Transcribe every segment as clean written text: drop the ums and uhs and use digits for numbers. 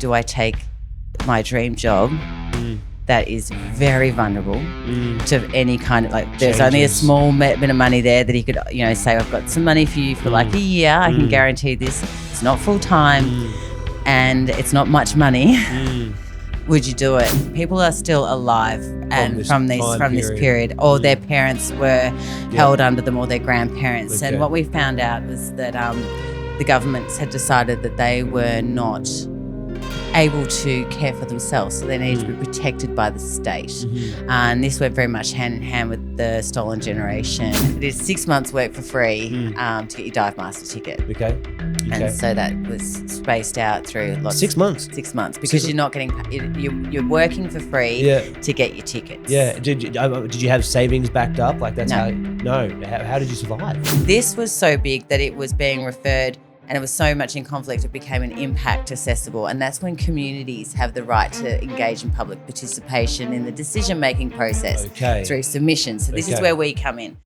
do I take my dream job that is very vulnerable to any kind of, like, there's only a small bit of money there that he could, say, I've got some money for you for like a year. I can guarantee this. It's not full time and it's not much money. Would you do it? People are still alive and from this period, or their parents were held under them, or their grandparents. And what we found out was that the governments had decided that they were not able to care for themselves, so they needed to be protected by the state. And this went very much hand in hand with the stolen generation. It is 6 months work for free to get your dive master ticket. Okay. And so that was spaced out through lots. 6 months. 6 months, because you're not getting. You're working for free to get your tickets. Yeah. Did you have savings backed up? Like that's how did you survive? This was so big that it was being referred. And it was so much in conflict, it became an impact assessable. And that's when communities have the right to engage in public participation in the decision-making process through submissions. So this is where we come in.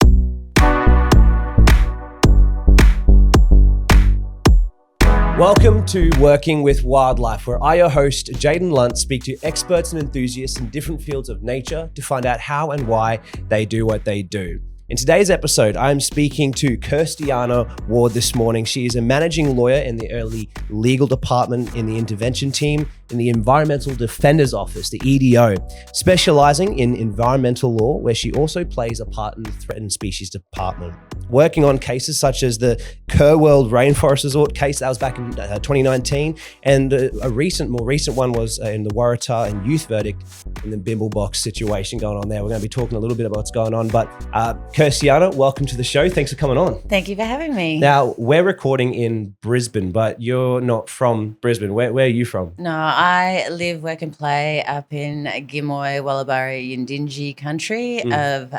Welcome to Working with Wildlife, where I, your host, Jaden Lunt, speak to experts and enthusiasts in different fields of nature to find out how and why they do what they do. In today's episode, I'm speaking to Kuranda Ward this morning. She is a managing lawyer in the early legal department in the intervention team in the Environmental Defenders Office, the EDO, specializing in environmental law, where she also plays a part in the Threatened Species Department, working on cases such as the Kerr World Rainforest Resort case that was back in 2019, and a more recent one was in the Waratah and youth verdict in the Bimblebox situation going on there. We're going to be talking a little bit about what's going on, but Kuranda, welcome to the show. Thanks for coming on. Thank you for having me. Now, we're recording in Brisbane, but you're not from Brisbane. Where are you from? No, I live, work and play up in Gimoy, Wallabarri, Yindinji country of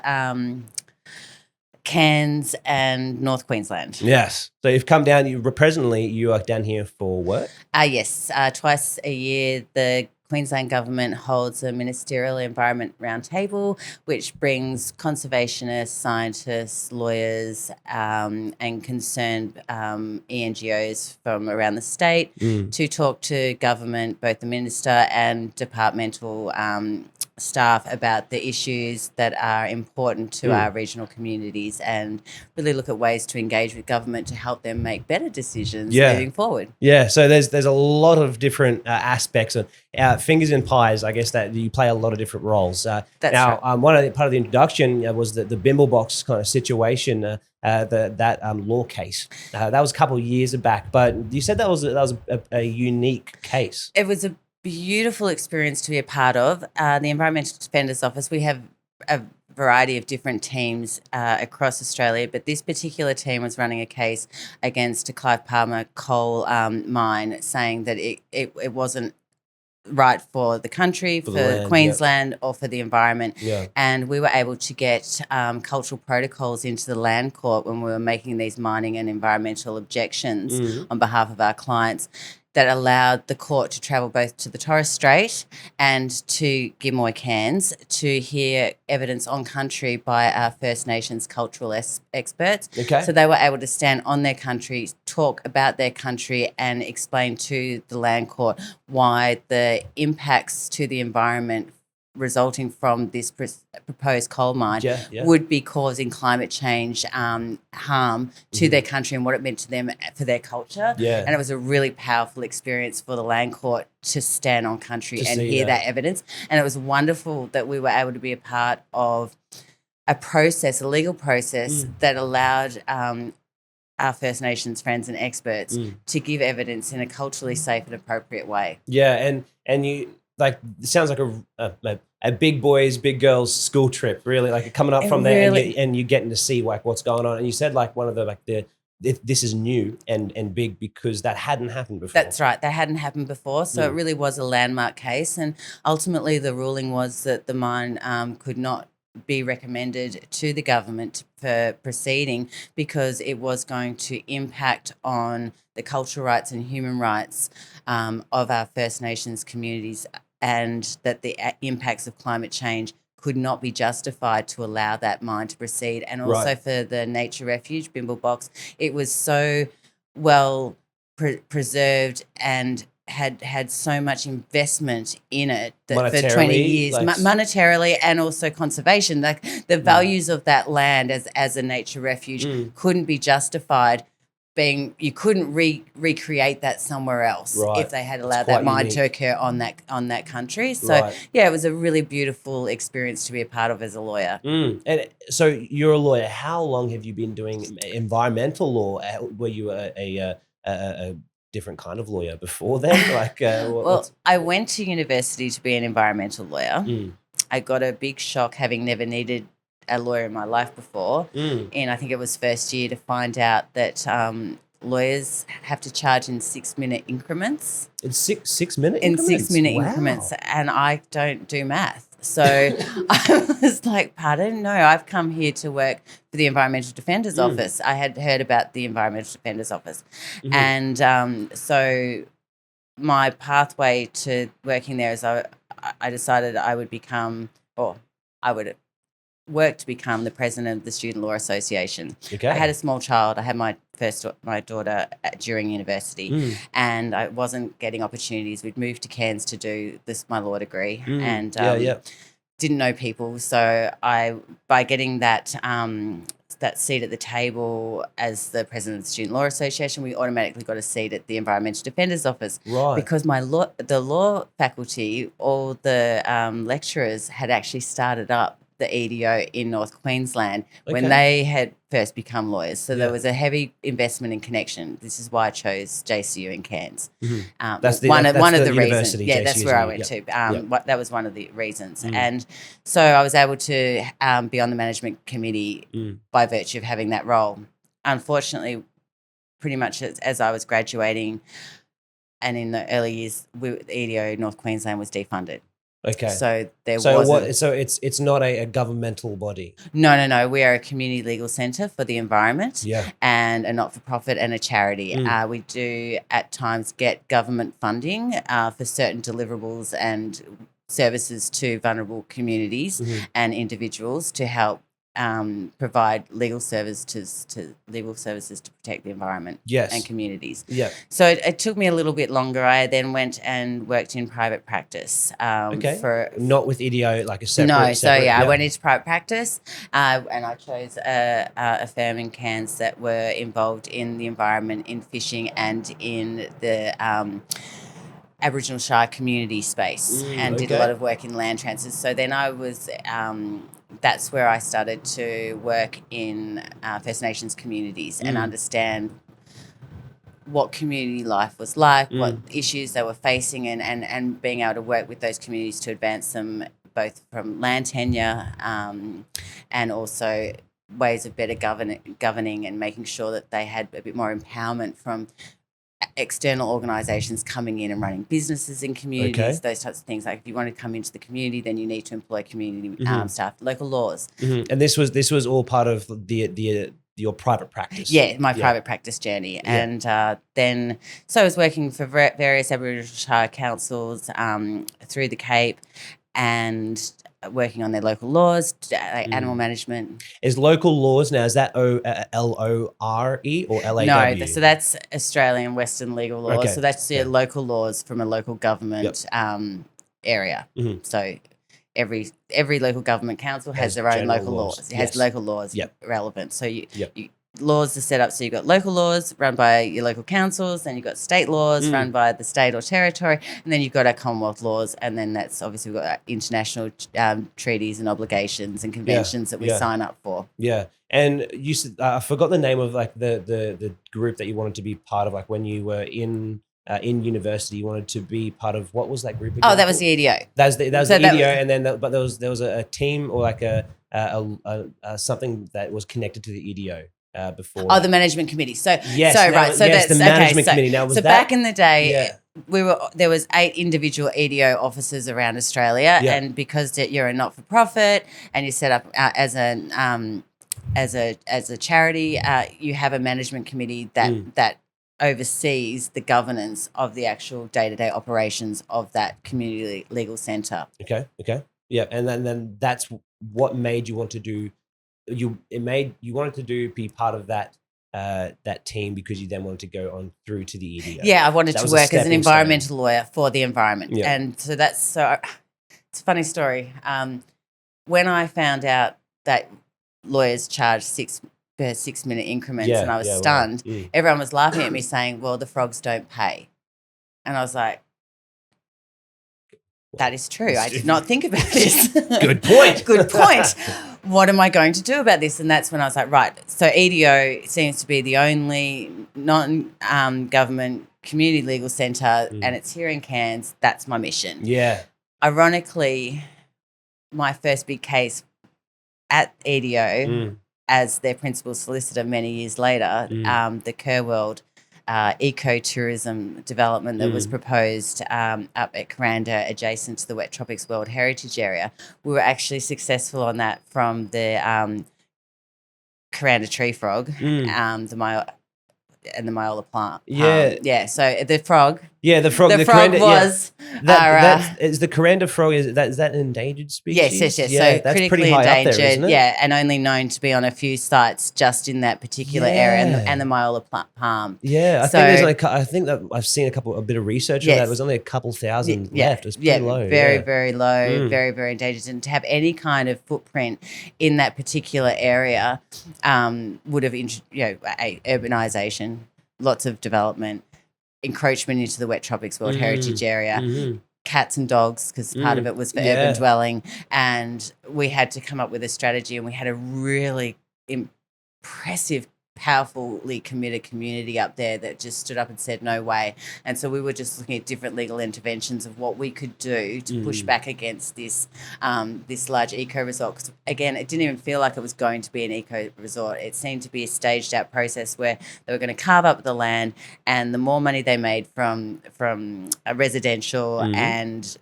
Cairns and North Queensland. Yes. So you've come down, presently you are down here for work? Yes. Twice a year, the Queensland government holds a ministerial environment roundtable, which brings conservationists, scientists, lawyers, and concerned ENGOs from around the state to talk to government, both the minister and departmental staff, about the issues that are important to our regional communities, and really look at ways to engage with government to help them make better decisions moving forward. Yeah, so there's a lot of different aspects of fingers and pies, I guess, that you play a lot of different roles. That's right. Part of the introduction was the Bimblebox kind of situation, that law case. That was a couple of years back, but you said that was a unique case. It was a beautiful experience to be a part of. The Environmental Defenders Office, we have a variety of different teams across Australia, but this particular team was running a case against a Clive Palmer coal mine, saying that it wasn't right for the country, for land, Queensland, or for the environment. And we were able to get cultural protocols into the land court when we were making these mining and environmental objections on behalf of our clients, that allowed the court to travel both to the Torres Strait and to Gimoy, Cairns, to hear evidence on country by our First Nations cultural experts. So they were able to stand on their country, talk about their country, and explain to the land court why the impacts to the environment resulting from this proposed coal mine would be causing climate change harm to their country, and what it meant to them for their culture. And it was a really powerful experience for the land court to stand on country and hear that evidence. And it was wonderful that we were able to be a part of a legal process that allowed our First Nations friends and experts to give evidence in a culturally safe and appropriate way. And you, like, it sounds like a big boys, big girls school trip, really, like coming up from there, and you getting to see like what's going on. And you said like one of the this is new and big because that hadn't happened before. That's right, that hadn't happened before. So it really was a landmark case, and ultimately the ruling was that the mine could not be recommended to the government for proceeding because it was going to impact on the cultural rights and human rights of our First Nations communities, and that the impacts of climate change could not be justified to allow that mine to proceed. And also for the nature refuge, Bimblebox, it was so well preserved and had so much investment in it that for Monetarily, 20 years, like- monetarily and also conservation. Like the values of that land as a nature refuge couldn't be justified. You couldn't recreate that somewhere else if they had allowed that mine to occur on that country. So it was a really beautiful experience to be a part of as a lawyer. And so you're a lawyer. How long have you been doing environmental law? Were you a different kind of lawyer before then? Like, I went to university to be an environmental lawyer. I got a big shock having never needed a lawyer in my life before, and I think it was first year to find out that lawyers have to charge in 6-minute increments. In 6-minute in increments? 6-minute increments, and I don't do math. So I was like, pardon? No, I've come here to work for the Environmental Defender's Office. I had heard about the Environmental Defender's Office. And so my pathway to working there is I decided I would work to become the president of the Student Law Association. Okay. I had a small child. I had my daughter during university, and I wasn't getting opportunities. We'd moved to Cairns to do my law degree, and didn't know people. So by getting that seat at the table as the president of the Student Law Association, we automatically got a seat at the Environmental Defender's Office. Right. Because the law faculty, all the lecturers had actually started up the EDO in North Queensland when they had first become lawyers. So there was a heavy investment in connection. This is why I chose JCU in Cairns. That's one of the university. reasons. Yeah, JCU's that's where I went to. That was one of the reasons. And so I was able to be on the management committee by virtue of having that role. Unfortunately, pretty much as I was graduating and in the early years, EDO North Queensland was defunded. Okay. So So it's not a governmental body. No. We are a community legal centre for the environment. Yeah. And a not-for-profit and a charity. We do at times get government funding for certain deliverables and services to vulnerable communities and individuals to help provide legal services to protect the environment and communities. Yeah. So it took me a little bit longer. I then went and worked in private practice. Not with EDO, like a separate. No. So I went into private practice, and I chose a firm in Cairns that were involved in the environment, in fishing, and in the Aboriginal Shire community space, and did a lot of work in land transfers. So then I was. That's where I started to work in First Nations communities and understand what community life was like, what issues they were facing, and being able to work with those communities to advance them both from land tenure and also ways of better governing and making sure that they had a bit more empowerment from external organisations coming in and running businesses in communities, those types of things. Like if you want to come into the community, then you need to employ community staff, local laws. And this was all part of your private practice. Yeah, my private practice journey. And then I was working for various Aboriginal Shire councils through the Cape and working on their local laws, like animal management. Is local laws now, is that LORE or LAW? No, so that's Australian Western legal laws. Okay. So that's local laws from a local government area. So every local government council has their own local laws. It has local laws relevant. So laws are set up so you've got local laws run by your local councils, then you've got state laws run by the state or territory, and then you've got our Commonwealth laws, and then that's obviously we've got international treaties and obligations and conventions that we sign up for. Yeah. And you said, I forgot the name of like the group that you wanted to be part of, like when you were in university, you wanted to be part of. What was that group again? Oh, that was the EDO. That was the EDO, and then but there was a team or like a something that was connected to the EDO. Before the management committee. So that's the management committee. Now, back in the day, there was 8 individual EDO offices around Australia, and because you're a not-for-profit and you set up as a charity, you have a management committee that oversees the governance of the actual day-to-day operations of that community legal centre. Okay, yeah, and then that's what made you want to do. You wanted to be part of that that team because you then wanted to go on through to the EDO? Yeah, I wanted to work as an environmental lawyer for the environment. Yeah. And so it's a funny story. When I found out that lawyers charge 6-minute increments and I was stunned, everyone was laughing at me saying, well, the frogs don't pay. And I was like, that is true. I did not think about this. Good point. Good point. What am I going to do about this? And that's when I was like, right. So EDO seems to be the only non-government community legal centre and it's here in Cairns. That's my mission. Yeah. Ironically, my first big case at EDO as their principal solicitor many years later, the Kerworld ecotourism development that was proposed up at Kuranda adjacent to the Wet Tropics World Heritage Area. We were actually successful on that from the Kuranda Tree Frog, the Myola plant. Yeah. So the frog. Yeah, the frog. The frog Kuranda, was. That is the Kuranda frog. Is that an endangered species? Yes. Yeah, So that's critically pretty high endangered. up there, isn't it? Yeah, and only known to be on a few sites just in that particular area, and the Myola palm. Yeah, I think that I've seen a bit of research on that. It was only a couple thousand left. It's pretty low. Very low. Very, very endangered. And to have any kind of footprint in that particular area would have, urbanisation, lots of development, encroachment into the Wet Tropics World Heritage Area, cats and dogs, because part of it was for urban dwelling. And we had to come up with a strategy, and we had a really impressive, powerfully committed community up there that just stood up and said, no way. And so we were just looking at different legal interventions of what we could do to push back against this this large eco resort. Because again, it didn't even feel like it was going to be an eco resort. It seemed to be a staged out process where they were going to carve up the land, and the more money they made from a residential and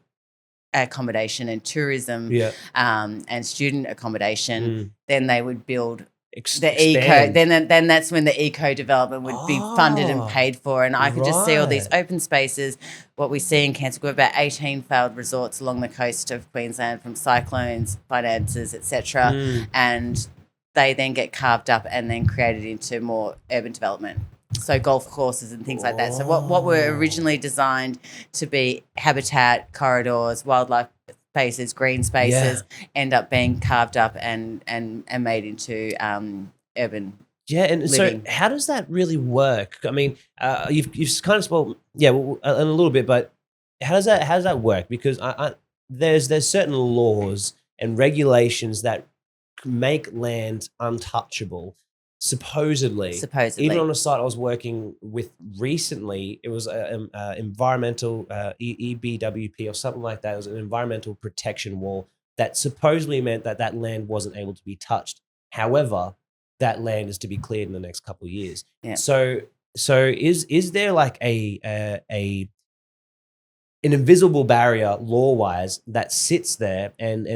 accommodation and tourism and student accommodation, then they would build the eco. Then that's when the eco development would be funded and paid for. And I could just see all these open spaces. What we see in Cairns, we've got about 18 failed resorts along the coast of Queensland from cyclones, finances, etc. And they then get carved up and then created into more urban development. So golf courses and things like that. So what were originally designed to be habitat, corridors, wildlife spaces, green spaces, end up being carved up and made into urban. Yeah, and living. So how does that really work? I mean, you've kind of spoke, a little bit, but how does that work? Because there's certain laws and regulations that make land untouchable. Supposedly, even on a site I was working with recently, it was environmental EBWP or something like that. It was an environmental protection wall that supposedly meant that land wasn't able to be touched. However, that land is to be cleared in the next couple of years. Yeah. So is there like an invisible barrier law-wise that sits there and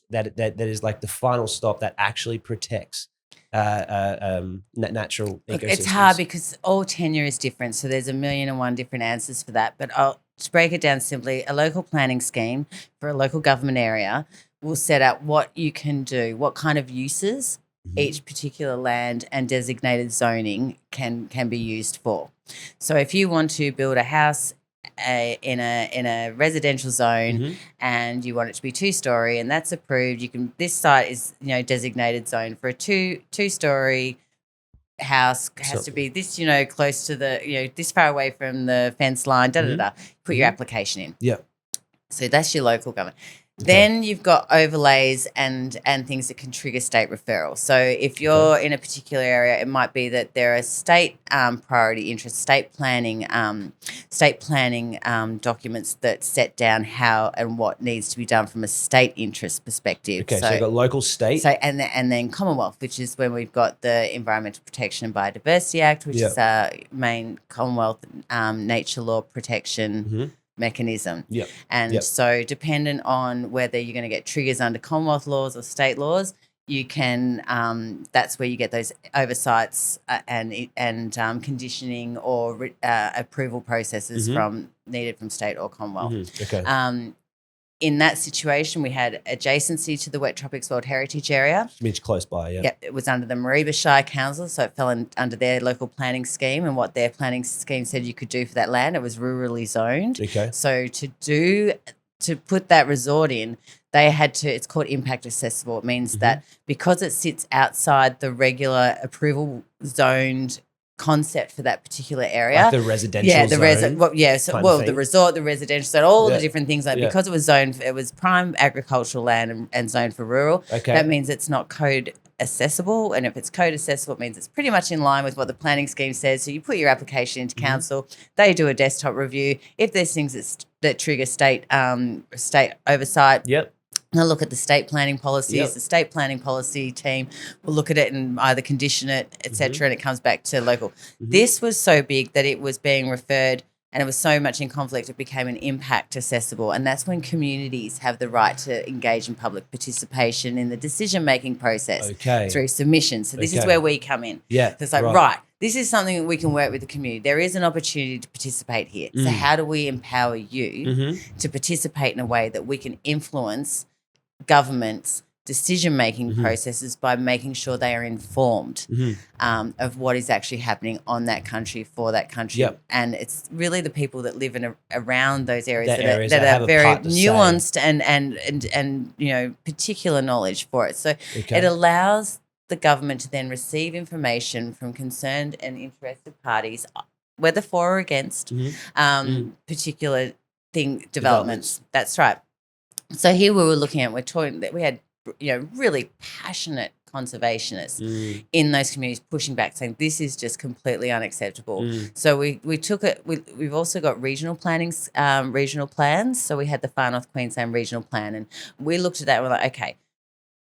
that is like the final stop that actually protects natural ecosystems? It's hard because all tenure is different, so there's 1,000,001 different answers for that. But I'll just break it down simply. A local planning scheme for a local government area will set out what you can do, what kind of uses each particular land and designated zoning can be used for. So if you want to build a house in a residential zone and you want it to be 2-story and that's approved, this site is designated zone for a two-story house, has to be this close to the this far away from the fence line, put your application in. Yeah. So that's your local government. Then you've got overlays and things that can trigger state referral. So if you're in a particular area, it might be that there are state priority interests, state planning documents that set down how and what needs to be done from a state interest perspective. Okay, so you've got local, state. So and then Commonwealth, which is when we've got the Environmental Protection and Biodiversity Act, which is our main Commonwealth nature law protection mechanism. So dependent on whether you're going to get triggers under Commonwealth laws or state laws, you can that's where you get those oversights and conditioning or approval processes needed from state or Commonwealth. in that situation, we had adjacency to the Wet Tropics World Heritage Area. Which close by, yeah. Yep, it was under the Mareeba Shire Council, so it fell under their local planning scheme, and what their planning scheme said you could do for that land, it was rurally zoned. Okay. So to put that resort in, they had to, it's called impact accessible. It means that because it sits outside the regular approval zoned concept for that particular area. Like the residential zone. The resort, the residential zone, all the different things because it was zoned, it was prime agricultural land and zoned for rural. Okay. That means it's not code accessible, and if it's code accessible, it means it's pretty much in line with what the planning scheme says. So you put your application into council, they do a desktop review. If there's things that trigger state oversight, they'll look at the state planning policies. The state planning policy team will look at it and either condition it, etc., and it comes back to local. This was so big that it was being referred, and it was so much in conflict, it became an impact accessible. And that's when communities have the right to engage in public participation in the decision-making process through submissions. So this is where we come in. Yeah, so it's like, right, this is something that we can work with the community. There is an opportunity to participate here. So how do we empower you to participate in a way that we can influence government's decision-making processes by making sure they are informed of what is actually happening on that country for that country. And it's really the people that live around those areas that are very nuanced and you know, particular knowledge for it. So it allows the government to then receive information from concerned and interested parties, whether for or against particular developments. That's right. So here we were looking at, we had, you know, really passionate conservationists in those communities pushing back, saying this is just completely unacceptable. So we took it. We've also got regional plans. So we had the Far North Queensland Regional Plan, and we looked at that. And we're like, okay,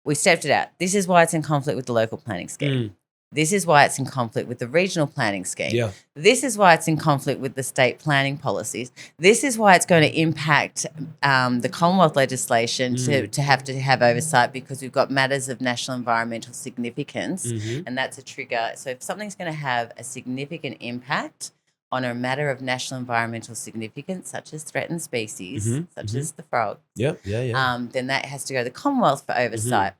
we stepped it out. This is why it's in conflict with the local planning scheme. This is why it's in conflict with the regional planning scheme. This is why it's in conflict with the state planning policies. This is why it's going to impact the Commonwealth legislation to have oversight, because we've got matters of national environmental significance, and that's a trigger. So if something's going to have a significant impact on a matter of national environmental significance, such as threatened species, such as the frog, then that has to go to the Commonwealth for oversight.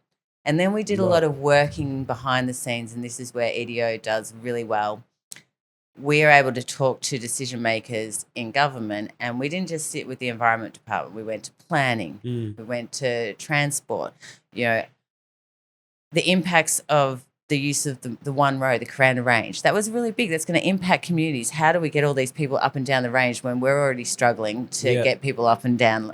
And then we did a lot of working behind the scenes, and this is where EDO does really well. We are able to talk to decision makers in government, and we didn't just sit with the Environment Department. We went to planning, we went to transport, you know, the impacts of the use of the one road, the Kuranda Range. That was really big. That's going to impact communities. How do we get all these people up and down the range when we're already struggling to get people up and down,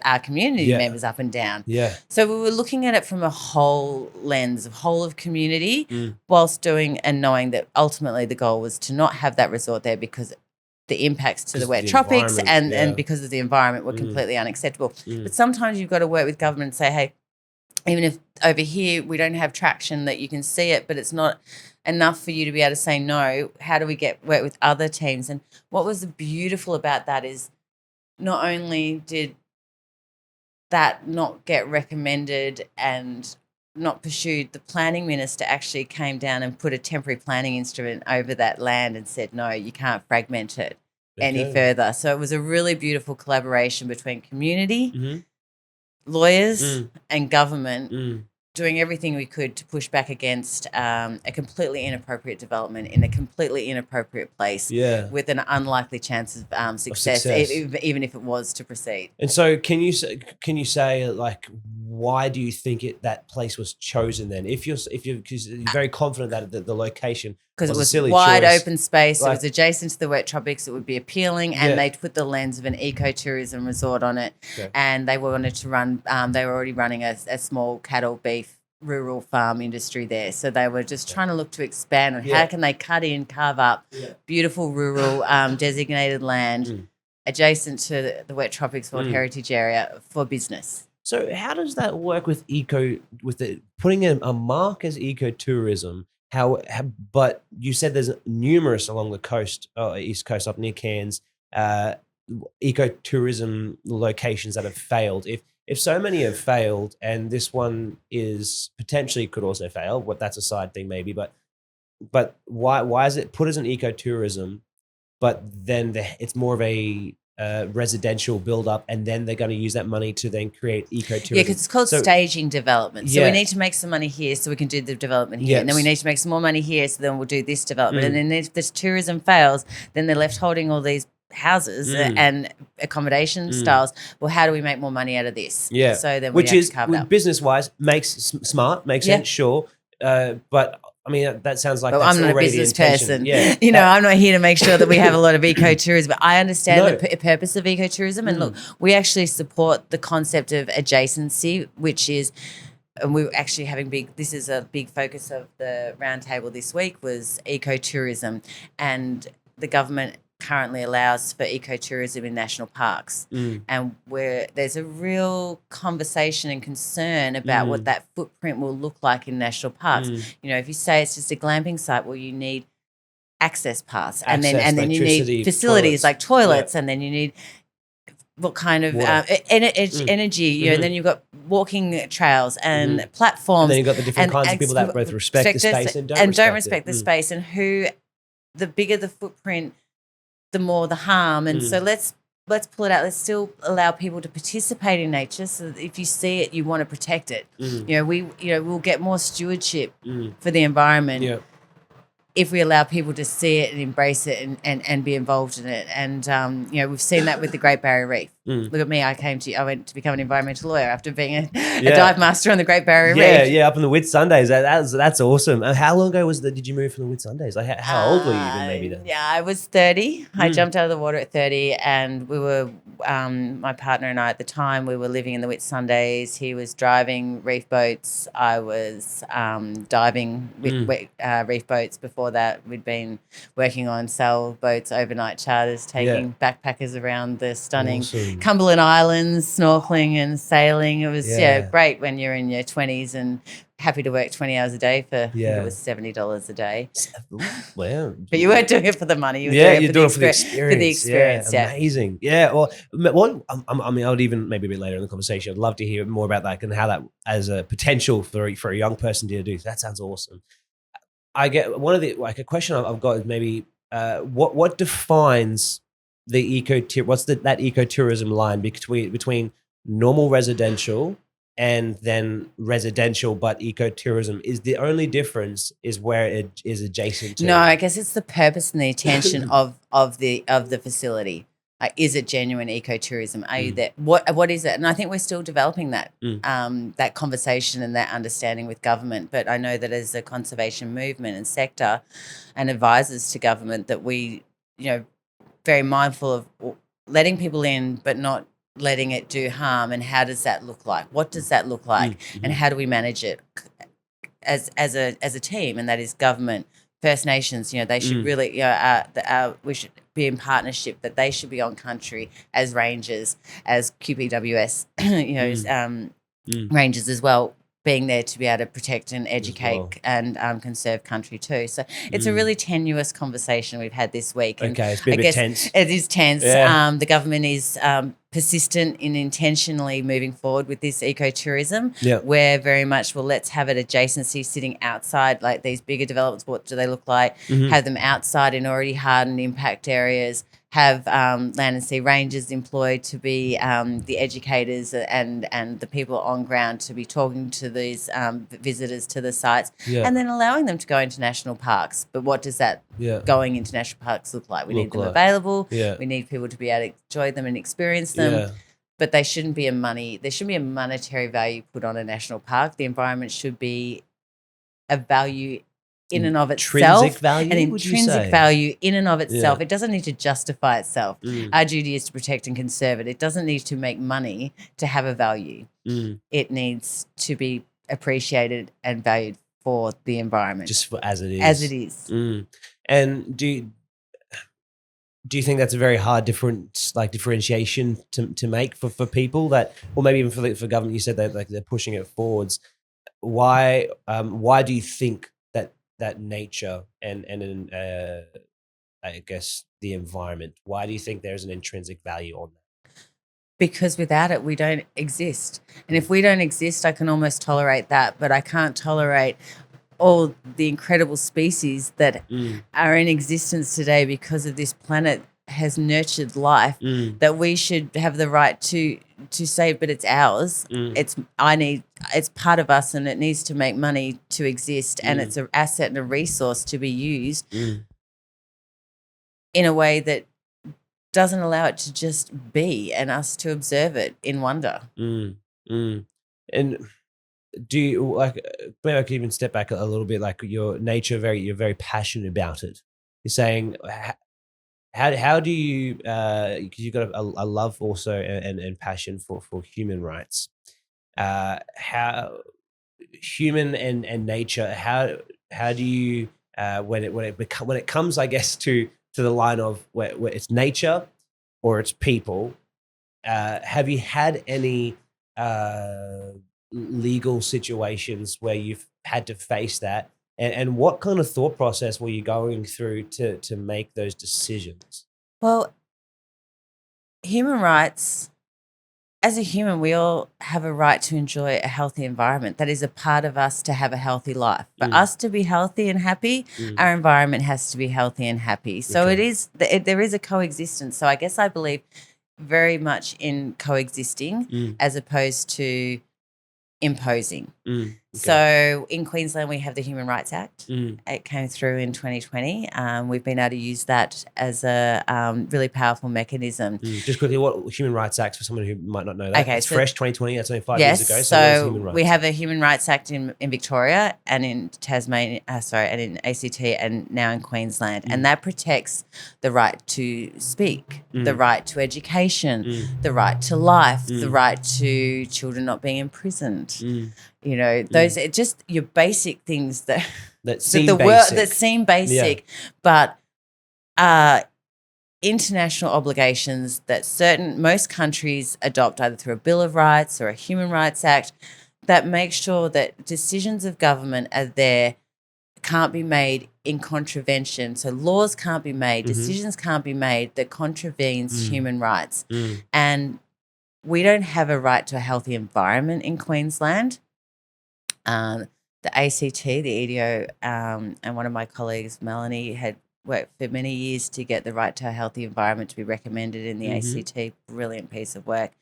our community members up and down? So we were looking at it from a whole lens, whole of community, whilst doing and knowing that ultimately the goal was to not have that resort there because the impacts to the wet tropics and because of the environment were completely unacceptable. But sometimes you've got to work with government and say, hey, even if over here we don't have traction that you can see it, but it's not enough for you to be able to say no, how do we work with other teams? And what was beautiful about that is not only did that not get recommended and not pursued, the planning minister actually came down and put a temporary planning instrument over that land and said, no, you can't fragment it any further. So it was a really beautiful collaboration between community, lawyers and government, doing everything we could to push back against a completely inappropriate development in a completely inappropriate place with an unlikely chance of success. Even if it was to proceed. And so can you say like, why do you think that place was chosen then? If you're because you're very confident that the location, because it was wide open space, it was adjacent to the wet tropics, it would be appealing, and they put the lens of an ecotourism resort on it, and they wanted to run. They were already running a small cattle beef rural farm industry there, so they were just trying to look to expand on how can they carve up beautiful rural designated land adjacent to the wet tropics World Heritage Area for business. So how does that work with putting a mark as ecotourism? But you said there's numerous along the coast, east coast up near Cairns, ecotourism locations that have failed. If so many have failed, and this one is potentially could also fail, that's a side thing maybe. But why is it put as an ecotourism? But then it's more of a residential build up, and then they're going to use that money to then create ecotourism. Yeah, because it's called staging development. So we need to make some money here so we can do the development here. And then we need to make some more money here so then we'll do this development. And then if this tourism fails, then they're left holding all these houses and accommodation styles. Well, how do we make more money out of this? Yeah. So then which is, business-wise, makes sense, sure. But I mean, that sounds like that's I'm not a already business the intention. person. Yeah. You know, I'm not here to make sure that we have a lot of ecotourism, but I understand the purpose of ecotourism. And look, we actually support the concept of adjacency, which is, and we're actually this is a big focus of the roundtable this week, was ecotourism. And the government currently allows for ecotourism in national parks, and where there's a real conversation and concern about what that footprint will look like in national parks. You know, if you say it's just a glamping site, well, you need access paths, and then you need facilities like toilets, and then you need what kind of energy, you know, and then you've got walking trails and platforms. And then you've got the different kinds of people that both respect the space and don't respect the space, and the bigger the footprint, the more the harm. And so let's pull it out. Let's still allow people to participate in nature. So that if you see it, you want to protect it. You know, we'll get more stewardship for the environment if we allow people to see it and embrace it and be involved in it. And you know, we've seen that with the Great Barrier Reef. Look at me. I went to become an environmental lawyer after being a dive master on the Great Barrier Reef. Yeah, up in the Whitsundays. That's awesome. And how long ago did you move from the Whitsundays? Like how old were you even maybe then? Yeah, I was 30. I jumped out of the water at 30, and we were my partner and I at the time, we were living in the Whitsundays. He was driving reef boats. I was diving with reef boats. Before that, we'd been working on sailboats, overnight charters, taking backpackers around the stunning Cumberland Islands, snorkeling and sailing. It was great when you're in your 20s and happy to work 20 hours a day for it was $70 a day. Wow. But you weren't doing it for the money. You're doing it for the experience. For the experience, amazing. Yeah. Well, I mean, I would even maybe a bit later in the conversation, I'd love to hear more about that and how that as a potential for a young person to do. That sounds awesome. I get one of the a question I've got is maybe what defines the that ecotourism line between normal residential and then residential but ecotourism? Is the only difference is where it is adjacent to? No, I guess it's the purpose and the intention of the facility. Is it genuine ecotourism? Are you there? What is it? And I think we're still developing that that conversation and that understanding with government. But I know that as a conservation movement and sector and advisors to government, that we, you know, very mindful of letting people in but not letting it do harm. And how does that look like? What does that look like? And how do we manage it as a team? And that is government, First Nations. You know, they should really, you know, we should be in partnership, that they should be on country as rangers, as QPWS, you know, rangers as well, being there to be able to protect and educate and conserve country too. So it's a really tenuous conversation we've had this week. And it's been a bit tense. It is tense. Yeah. The government is persistent in intentionally moving forward with this ecotourism. Yeah. Where very much, well, let's have it adjacency sitting outside, like these bigger developments. What do they look like? Have them outside in already hardened impact areas. Have land and sea rangers employed to be the educators and the people on ground to be talking to these visitors to the sites, and then allowing them to go into national parks. But what does that going into national parks look like? We need them available. Yeah. We need people to be able to enjoy them and experience them. Yeah. But there shouldn't be a monetary value put on a national park. The environment should be a value in and of itself, intrinsic value in and of itself. It doesn't need to justify itself. Our duty is to protect and conserve it. It doesn't need to make money to have a value. It needs to be appreciated and valued for the environment, just as it is. As it is. And do you think that's a very hard differentiation to make for people that, or maybe even for government? You said that they're pushing it forwards. Why do you think that nature and I guess the environment, why do you think there's an intrinsic value on that? Because without it, we don't exist. And if we don't exist, I can almost tolerate that, but I can't tolerate all the incredible species that are in existence today because of this planet has nurtured life that we should have the right to say, but it's ours. It's part of us, and it needs to make money to exist, and it's an asset and a resource to be used in a way that doesn't allow it to just be and us to observe it in wonder. And do you maybe I could even step back a little bit, like your nature, you're very passionate about it. You're saying, how do you, because you've got a love also and passion for human rights, how human and nature, how do you, when it comes, I guess, to the line of where it's nature or it's people, have you had any legal situations where you've had to face that, and what kind of thought process were you going through to make those decisions? Well, human rights, as a human, we all have a right to enjoy a healthy environment. That is a part of us to have a healthy life. For us to be healthy and happy, our environment has to be healthy and happy. So there is a coexistence. So I guess I believe very much in coexisting as opposed to imposing. So in Queensland, we have the Human Rights Act. It came through in 2020. We've been able to use that as a really powerful mechanism. Just quickly, what Human Rights Act, for someone who might not know that? Okay, it's fresh, 2020. That's only 5 years ago. So we have a Human Rights Act in Victoria and in Tasmania, and in ACT, and now in Queensland, and that protects the right to speak, the right to education, the right to life, the right to children not being imprisoned. You know, those are just your basic things that seem basic, but international obligations that most countries adopt either through a Bill of Rights or a Human Rights Act that make sure that decisions of government can't be made in contravention. So laws can't be made, decisions can't be made that contravenes human rights. And we don't have a right to a healthy environment in Queensland. The ACT, the EDO, and one of my colleagues, Melanie, had worked for many years to get the right to a healthy environment to be recommended in the ACT. Brilliant piece of work.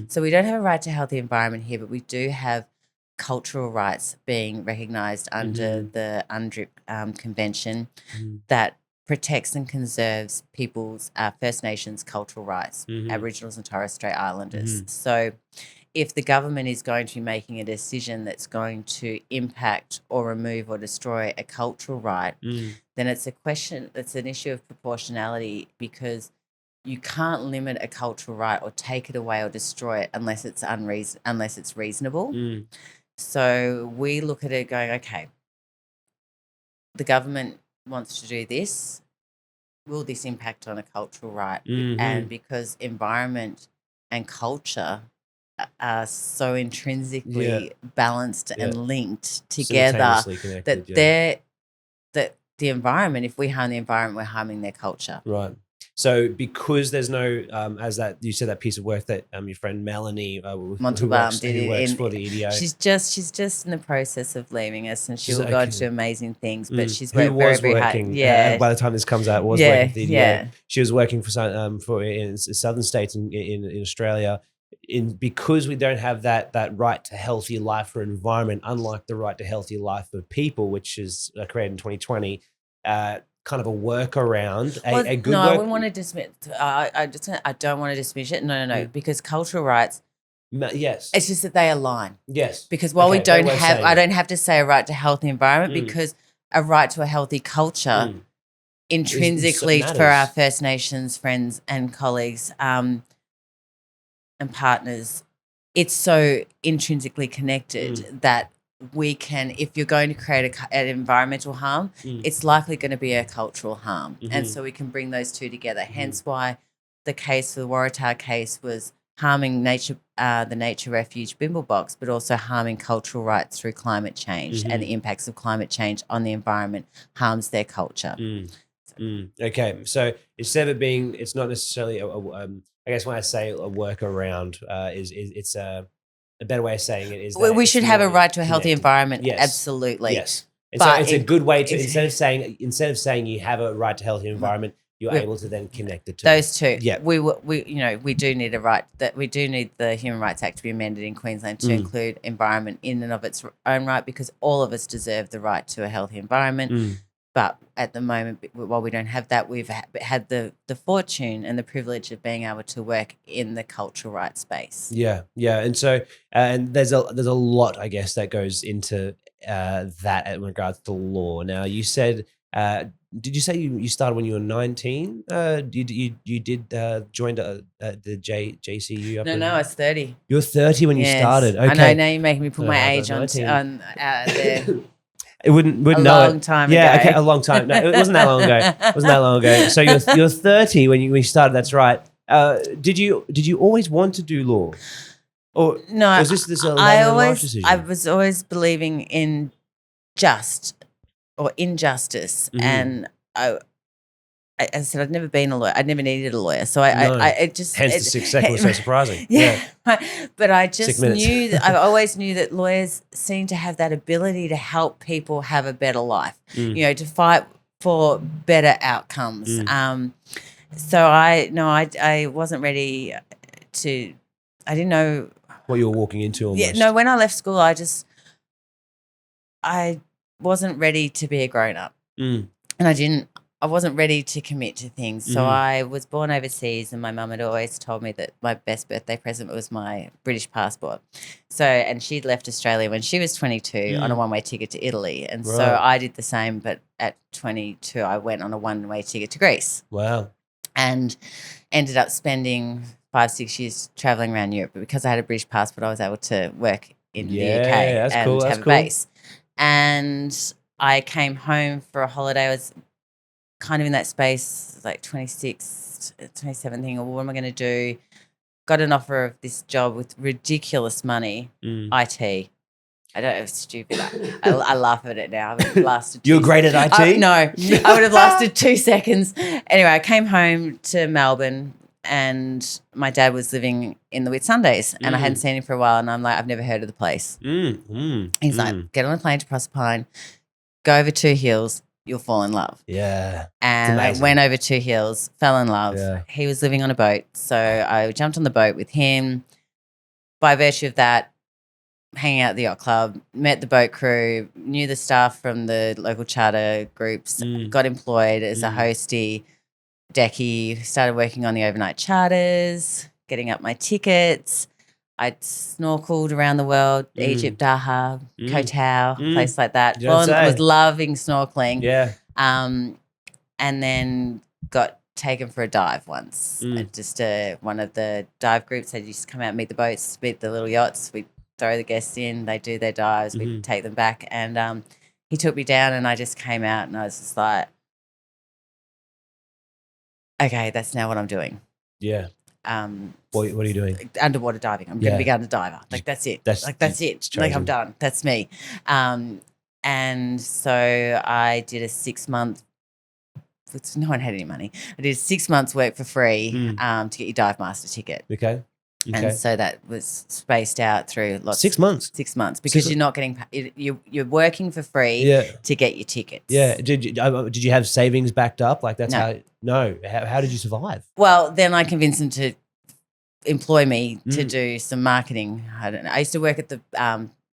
So we don't have a right to a healthy environment here, but we do have cultural rights being recognised under the UNDRIP Convention that protects and conserves people's First Nations cultural rights, Aboriginals and Torres Strait Islanders. So if the government is going to be making a decision that's going to impact or remove or destroy a cultural right, then it's an issue of proportionality, because you can't limit a cultural right or take it away or destroy it unless it's reasonable. So we look at it going, okay, the government wants to do this. Will this impact on a cultural right? And because environment and culture are so intrinsically balanced and linked together that the environment, if we harm the environment, we're harming their culture. Right. So because there's no, as that you said, that piece of work that your friend Melanie Montalban who works for the EDO. She's just in the process of leaving us, and she will go to amazing things. But she's worked very, very hard. Yeah. By the time this comes out, working for the EDO. Yeah. She was working for in southern states in Australia. Because we don't have that right to healthy life for environment, unlike the right to healthy life for people, which is created in 2020. Kind of a workaround, a good I wouldn't want to dismiss. I don't want to dismiss it. No. Because cultural rights. Yes. It's just that they align. Yes. Because while I don't have to say a right to healthy environment, because a right to a healthy culture intrinsically for our First Nations friends and colleagues and partners, it's so intrinsically connected that we can, if you're going to create an environmental harm, it's likely going to be a cultural harm. And so we can bring those two together. Hence why the case for the Waratah case was harming the nature refuge Bimblebox, but also harming cultural rights through climate change, and the impacts of climate change on the environment harms their culture. Okay, so instead of it being, it's not necessarily I guess when I say a workaround, it's a better way of saying it is that we should have a right to a healthy environment. Yes. Absolutely. Yes. And so it's a good way to, instead of saying you have a right to healthy environment, you're able to then connect it to those two. Yeah. We do need the Human Rights Act to be amended in Queensland to include environment in and of its own right, because all of us deserve the right to a healthy environment. But at the moment, while we don't have that, we've had the fortune and the privilege of being able to work in the cultural rights space. Yeah, and so and there's a lot, I guess, that goes into that in regards to law. Now, you said, did you say you started when you were 19? You did join the JCU? No, I was 30. You were 30 when you started. Okay, I know. Now you're making me put my age on there. It wouldn't a know long it. time ago. Yeah, okay, a long time. No, it wasn't that long ago. So you're 30 when you started. That's right. Did you always want to do law, or no? Was this a later in life decision? I was always believing in injustice, and I said I'd never been a lawyer. I'd never needed a lawyer, so hence the 6 seconds was so surprising. Yeah. But I just knew that I always knew that lawyers seem to have that ability to help people have a better life. To fight for better outcomes. So I wasn't ready to. I didn't know what you were walking into. Almost. Yeah. No, when I left school, I wasn't ready to be a grown up, and I wasn't ready to commit to things. So I was born overseas, and my mum had always told me that my best birthday present was my British passport. So, and she'd left Australia when she was 22 on a one-way ticket to Italy. And so I did the same, but at 22 I went on a one-way ticket to Greece. Wow. And ended up spending 5-6 years travelling around Europe. But because I had a British passport, I was able to work in the UK and have a base. And I came home for a holiday. I was kind of in that space, like 26, 27, thinking, well, what am I going to do? Got an offer of this job with ridiculous money, IT. I don't know, it's stupid. I laugh at it now. I would have lasted. You're great at IT? No, I would have lasted 2 seconds. Anyway, I came home to Melbourne, and my dad was living in the Whitsundays, and I hadn't seen him for a while, and I'm like, I've never heard of the place. He's like, get on a plane to Proserpine, go over 2 hills, you'll fall in love. Yeah. And I went over 2 hills, fell in love. Yeah. He was living on a boat, so I jumped on the boat with him. By virtue of that, hanging out at the yacht club, met the boat crew, knew the staff from the local charter groups, got employed as a hostie, decky, started working on the overnight charters, getting up my tickets. I'd snorkeled around the world, Egypt, Daha, Koh Tao, place like that. I was loving snorkeling. Yeah. And then got taken for a dive once. Just one of the dive groups, they used to come out and meet the boats, meet the little yachts. We'd throw the guests in, they do their dives, we'd take them back. And he took me down, and I just came out, and I was just like, okay, that's now what I'm doing. Yeah. What are you doing? Underwater diving. I'm going to be a diver. Like, that's it. That's it. Like, I'm done. That's me. And so I did a 6-month. No one had any money. I did 6 months work for free to get your dive master ticket. Okay. And so that was spaced out through lots. 6 months. 6 months, because you're not getting. You're working for free to get your tickets. Yeah. Did you have savings backed up? Like, that's how. No. How did you survive? Well, then I convinced them to employ me to do some marketing. I don't know. I used to work at the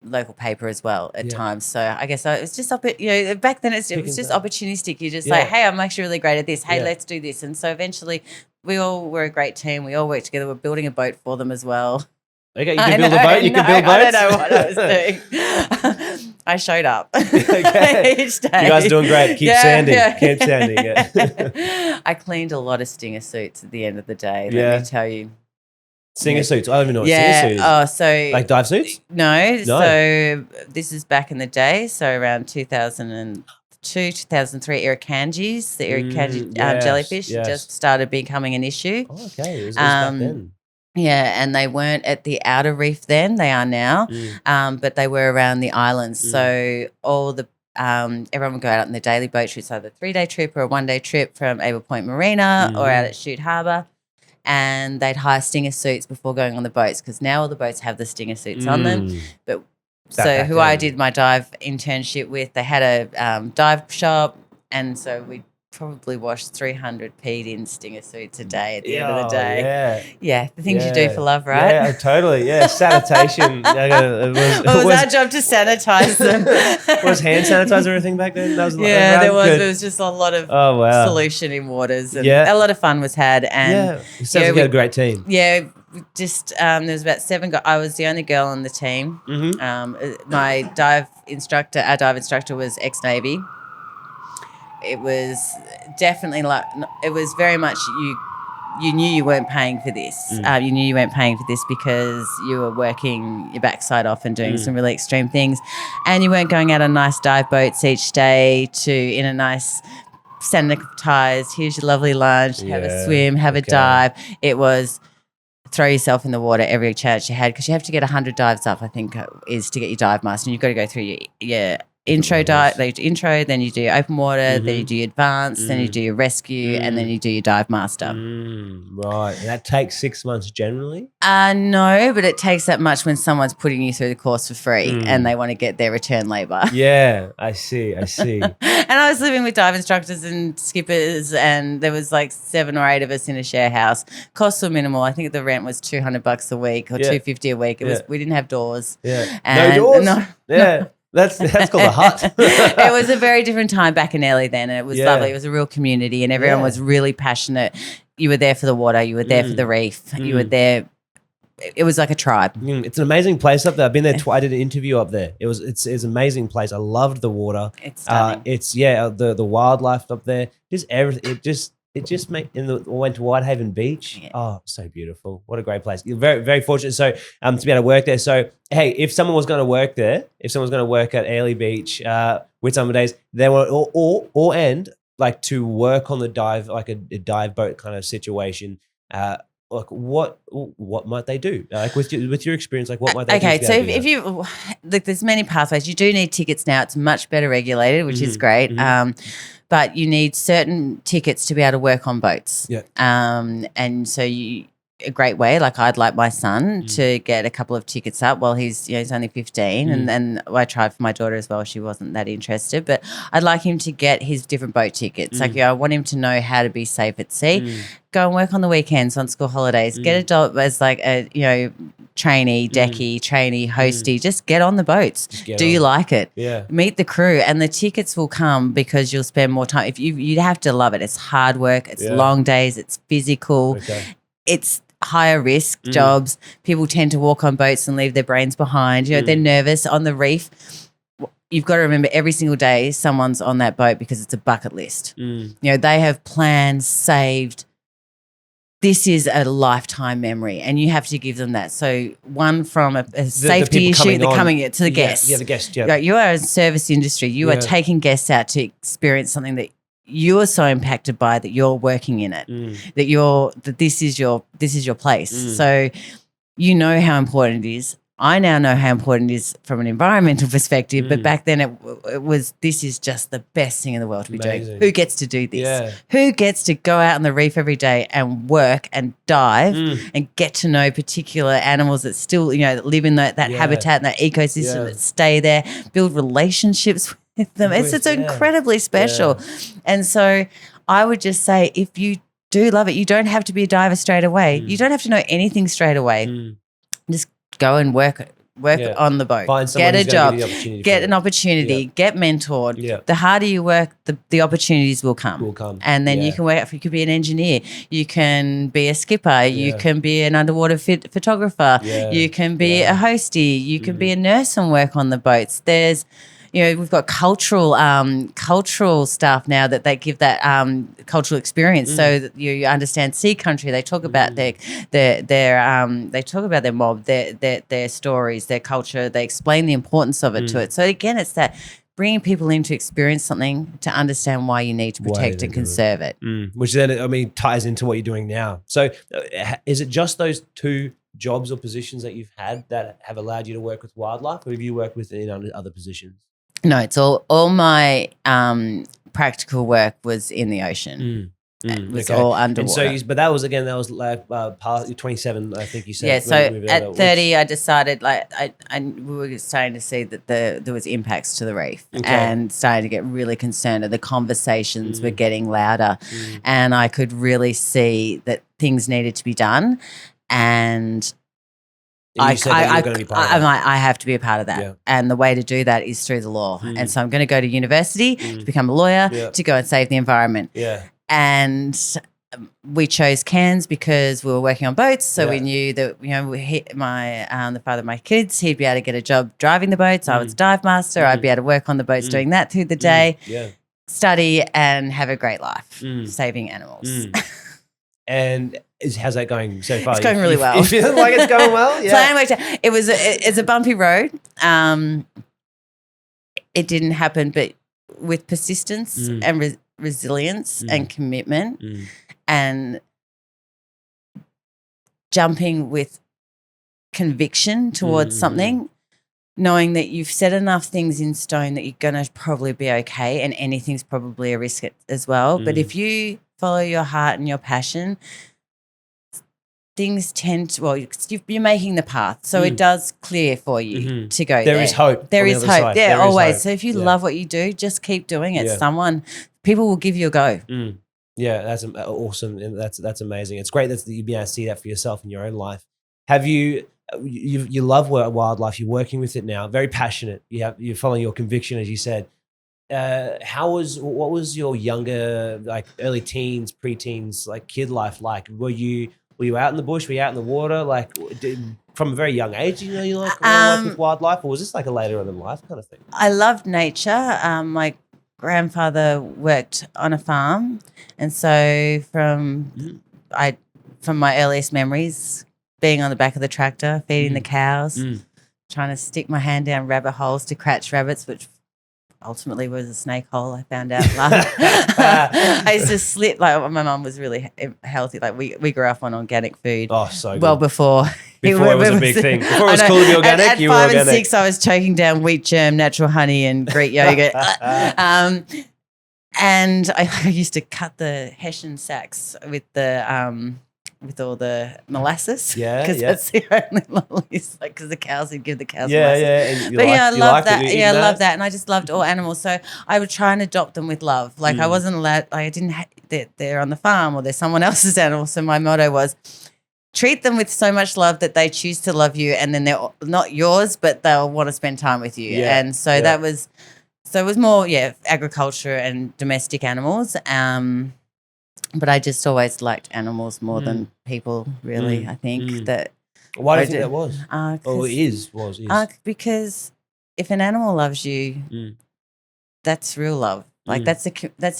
local paper as well at times. So I guess it was just back then it was just opportunistic. You just like, hey, I'm actually really great at this. Hey, let's do this. And so eventually we all were a great team. We all worked together. We're building a boat for them as well. Okay, you can build a boat. You can build boats. I don't know what I was doing. I showed up okay. each day. You guys are doing great. Keep sanding. Keep sanding. Yeah. I cleaned a lot of stinger suits at the end of the day. Let me tell you. Stinger suits. I don't even know what stinger suit is. Oh, so like dive suits? No. So this is back in the day. So around 2002, 2003, Irukandjis, the Irukandji jellyfish just started becoming an issue. Oh, okay. It was back then. Yeah, and they weren't at the outer reef then. They are now, but they were around the islands. So all the everyone would go out on their daily boat trips, either a 3-day trip or a 1-day trip from Able Point Marina or out at Chute Harbour, and they'd hire stinger suits before going on the boats, because now all the boats have the stinger suits on them. But I did my dive internship with, they had a dive shop, and so we'd probably wash 300 peed in stinger suits a day at the end of the day. The things you do for love, right? Yeah, totally. Yeah, sanitation. It was our job to sanitize them. Was hand sanitizer everything back then? That was there was. Good. There was just a lot of solution in waters, and a lot of fun was had. And it sounds like you had a great team. Yeah, just there was about 7 guys. I was the only girl on the team. My our dive instructor was ex-Navy. It was definitely it was very much you knew you weren't paying for this. You knew you weren't paying for this because you were working your backside off and doing some really extreme things, and you weren't going out on nice dive boats each day in a nice sanitized, here's your lovely lunch, have a swim, have a dive. It was throw yourself in the water every chance you had, because you have to get 100 dives up, I think, is to get your dive master, and you've got to go through your intro dive, then you do your open water, then you do your advanced, then you do your rescue, and then you do your dive master. Right. And that takes 6 months generally? No, but it takes that much when someone's putting you through the course for free and they want to get their return labour. Yeah, I see. And I was living with dive instructors and skippers, and there was like 7 or 8 of us in a share house. Costs were minimal. I think the rent was $200 a week or $250 a week. We didn't have doors. Yeah. And no doors? No. That's called a hut. It was a very different time back in Ellie then, and it was lovely. It was a real community, and everyone was really passionate. You were there for the water. You were there for the reef. You were there. It was like a tribe. It's an amazing place up there. I've been there twice. I did an interview up there. It's an amazing place. I loved the water. It's stunning. The wildlife up there. Just everything. It just made. Went to Whitehaven Beach. Yeah. Oh, so beautiful! What a great place. You're very, very fortunate. So, to be able to work there. So, hey, if someone was going to work there, if someone's going to work at Airlie Beach, with summer days, they want or like to work on the dive, like a dive boat kind of situation. Like what might they do? Like with your experience, like what might they do? Okay, so if you look, there's many pathways. You do need tickets now. It's much better regulated, which is great. But you need certain tickets to be able to work on boats. Yeah. And so a great way, like I'd like my son to get a couple of tickets up while he's only 15, and then I tried for my daughter as well. She wasn't that interested, but I'd like him to get his different boat tickets. Like I want him to know how to be safe at sea. Go and work on the weekends on school holidays. Get a job as like a trainee, decky, trainee, hosty. Just get on the boats. Do you like it? Yeah. Meet the crew, and the tickets will come because you'll spend more time. If you have to love it. It's hard work. It's long days. It's physical. Okay. It's higher risk jobs. People tend to walk on boats and leave their brains behind. They're nervous on the reef. You've got to remember every single day someone's on that boat because it's a bucket list. They have plans saved. This is a lifetime memory, and you have to give them that. So one from a safety issue, coming to the guests. Yeah, the guests, yeah. You are a service industry. You are taking guests out to experience something that you are so impacted by, that you're working in it, that this is your place. So you know how important it is. I now know how important it is from an environmental perspective, but back then it was, this is just the best thing in the world to be doing. Who gets to do this? Yeah. Who gets to go out on the reef every day and work and dive and get to know particular animals that still, that live in that habitat and that ecosystem, that stay there, build relationships with them. It's incredibly special. Yeah. And so I would just say, if you do love it, you don't have to be a diver straight away. You don't have to know anything straight away. Just go and work on the boat. Get a job, get an opportunity, get mentored. Yeah. The harder you work, the opportunities will come. And then you can work. You could be an engineer, you can be a skipper, you can be an underwater photographer, you can be a hostie, you can be a nurse and work on the boats. There's we've got cultural staff now that they give that cultural experience, so that you understand sea country. They talk about they talk about their mob, their stories, their culture. They explain the importance of it to it. So again, it's that bringing people in to experience something, to understand why you need to protect and conserve it. Which then, ties into what you're doing now. So is it just those 2 jobs or positions that you've had that have allowed you to work with wildlife, or have you worked with other positions? No, it's all my practical work was in the ocean. It was all underwater. And so, but that was like past 27, I think you said. Yeah, so at 30, I decided we were starting to see that there was impacts to the reef and starting to get really concerned. And the conversations were getting louder, and I could really see that things needed to be done. And I have to be a part of that. Yeah. And the way to do that is through the law. And so I'm going to go to university to become a lawyer to go and save the environment. Yeah. And we chose Cairns because we were working on boats, so we knew that the father of my kids, he'd be able to get a job driving the boats. I was a dive master. I'd be able to work on the boats doing that through the day, study and have a great life saving animals. And how's that going so far? It's going really well. You feel like it's going well? Yeah. It's a bumpy road. It didn't happen, but with persistence and resilience and commitment and jumping with conviction towards something, knowing that you've set enough things in stone that you're going to probably be okay, and anything's probably a risk as well. But if you follow your heart and your passion, things tend to, you're making the path. So it does clear for you to go there. There is hope. There is hope. Yeah, always. So if you love what you do, just keep doing it. People will give you a go. Yeah, that's awesome. And that's amazing. It's great that you've been able to see that for yourself in your own life. Have you love wildlife, you're working with it now, very passionate. You're following your conviction, as you said. What was your younger, like early teens, preteens, like kid life like? Were you out in the bush? Were you out in the water? Like from a very young age, you like work with wildlife, or was this like a later on in life kind of thing? I loved nature. My grandfather worked on a farm, and so from my earliest memories, being on the back of the tractor, feeding the cows, trying to stick my hand down rabbit holes to catch rabbits, which ultimately was a snake hole, I found out. I used to slip, like my mum was really healthy. Like we grew up on organic food. Oh, so good. Well, before it was a big thing. Before it was cool to be organic, at you were organic. 5 and 6, I was choking down wheat germ, natural honey and Greek yogurt. And I used to cut the Hessian sacks with all the molasses. Yeah, because that's the only lollies. Like, because the cows would give the cows molasses. Yeah. I love that. Yeah, I love that. And I just loved all animals. So I would try and adopt them with love. Like I wasn't allowed. I didn't. They're on the farm or they're someone else's animal. So my motto was, treat them with so much love that they choose to love you, and then they're not yours, but they'll want to spend time with you. Yeah. And so that was. So it was more, agriculture and domestic animals. But I just always liked animals more than people, really, I think. That. Why do you think that was? Was. Because if an animal loves you, that's real love. Like that's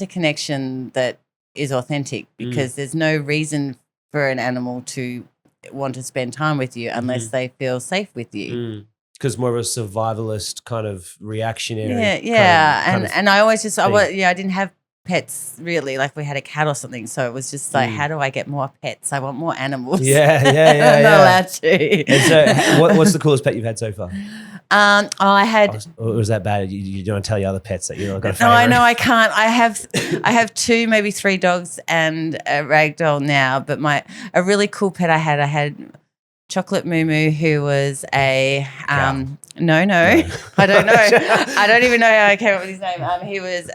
a connection that is authentic, because there's no reason for an animal to want to spend time with you unless they feel safe with you. Because more of a survivalist kind of reactionary. And I always I didn't have pets really. Like we had a cat or something, so it was just like, how do I get more pets? I want more animals. I'm not allowed to. And so, what's the coolest pet you've had so far? I had. Or was that bad? You don't want to tell your other pets that you've got a favorite? No, I know I can't. I have 2, maybe 3 dogs and a ragdoll now. But a really cool pet I had Chocolate Moo Moo, who was a no. I don't know. I don't even know how I came up with his name. He was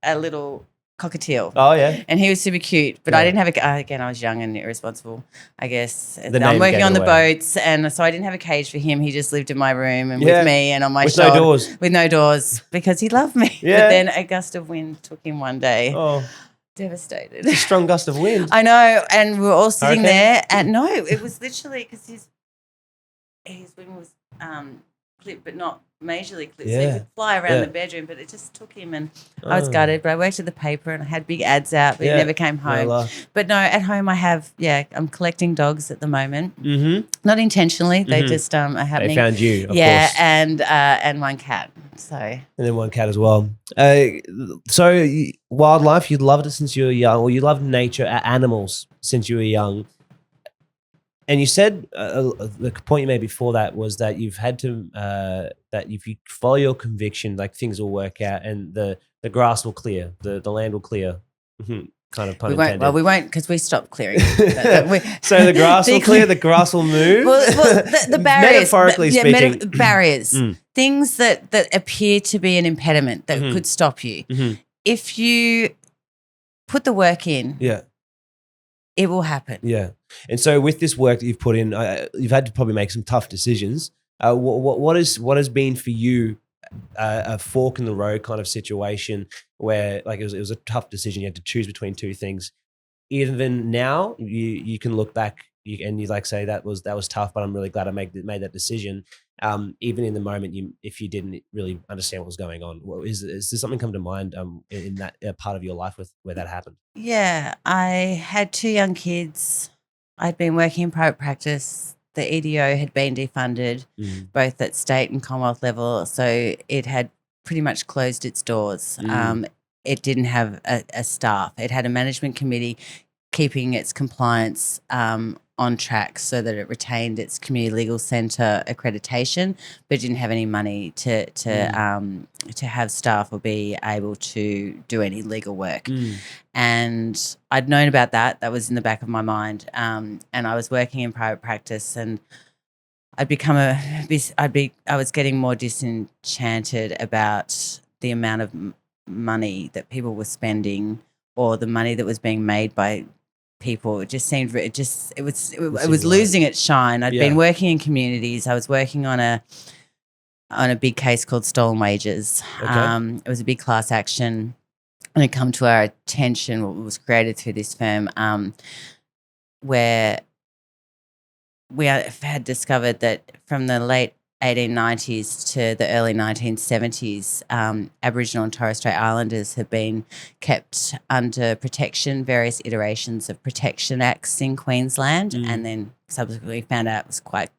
a little cockatiel. Oh yeah, and he was super cute. But I didn't have again. I was young and irresponsible, I guess. I'm working on the boats, and so I didn't have a cage for him. He just lived in my room and with me and on my shoulder with no doors because he loved me. Yeah. But then a gust of wind took him one day. Oh. Devastated. It's a strong gust of wind. I know, and we were all sitting there, and no, it was literally because his wing was clipped, but not majorly clipped, so he could fly around the bedroom, but it just took him, and I was gutted. But I worked at the paper, and I had big ads out, but he never came home. But no, at home I have, I'm collecting dogs at the moment. Not intentionally, they just are happening. They found you, of course. And one cat. So and then one cat as well. So wildlife, you loved it since you were young, or you loved nature, animals since you were young. And you said the point you made before that was that you've had to that if you follow your conviction, like things will work out, and the grass will clear, the land will clear. kind of pun intended. Well, we won't because we stopped clearing. So the grass will clear, the grass will move. Well, the barriers, metaphorically speaking, barriers, things that appear to be an impediment that could stop you. If you put the work in, it will happen. Yeah. And so with this work that you've put in, you've had to probably make some tough decisions. What has been for you a fork in the road kind of situation where like it was a tough decision? You had to choose between two things. Even now, you can look back and you like say that was tough, but I'm really glad I made that decision. Even in the moment, if you didn't really understand what was going on, is there something come to mind in that part of your life where that happened? Yeah, I had 2 young kids. I'd been working in private practice. The EDO had been defunded, both at state and Commonwealth level, so it had pretty much closed its doors. It didn't have a staff. It had a management committee keeping its compliance on track so that it retained its community legal centre accreditation, but didn't have any money to have staff or be able to do any legal work. And I'd known about that. That was in the back of my mind. And I was working in private practice, and I was getting more disenchanted about the amount of money that people were spending, or the money that was being made by people. It just seemed it was losing its shine. I'd been working in communities. I was working on a big case called stolen wages. It was a big class action, and it come to our attention what was created through this firm, where we had discovered that from the late 1890s to the early 1970s, Aboriginal and Torres Strait Islanders have been kept under protection, various iterations of protection acts in Queensland, and then subsequently found out it was quite,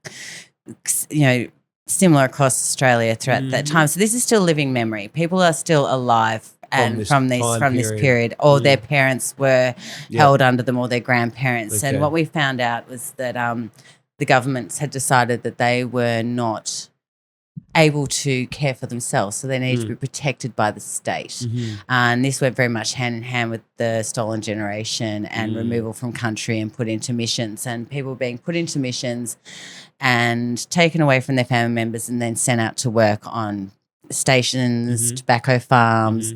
similar across Australia throughout that time. So this is still living memory. People are still alive from this period, or their parents were held under them, or their grandparents. And what we found out was that the governments had decided that they were not able to care for themselves, so they needed to be protected by the state. And this went very much hand in hand with the stolen generation and removal from country and put into missions, and people being put into missions and taken away from their family members and then sent out to work on stations, tobacco farms,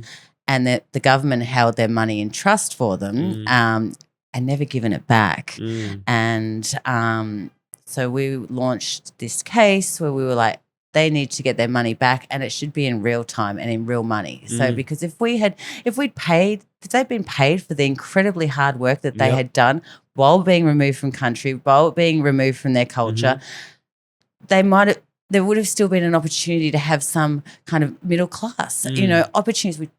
and that the government held their money in trust for them and never given it back. And so we launched this case where we were like, they need to get their money back, and it should be in real time and in real money. So because if they'd been paid for the incredibly hard work that they had done while being removed from country, while being removed from their culture, there would have still been an opportunity to have some kind of middle class, opportunities. We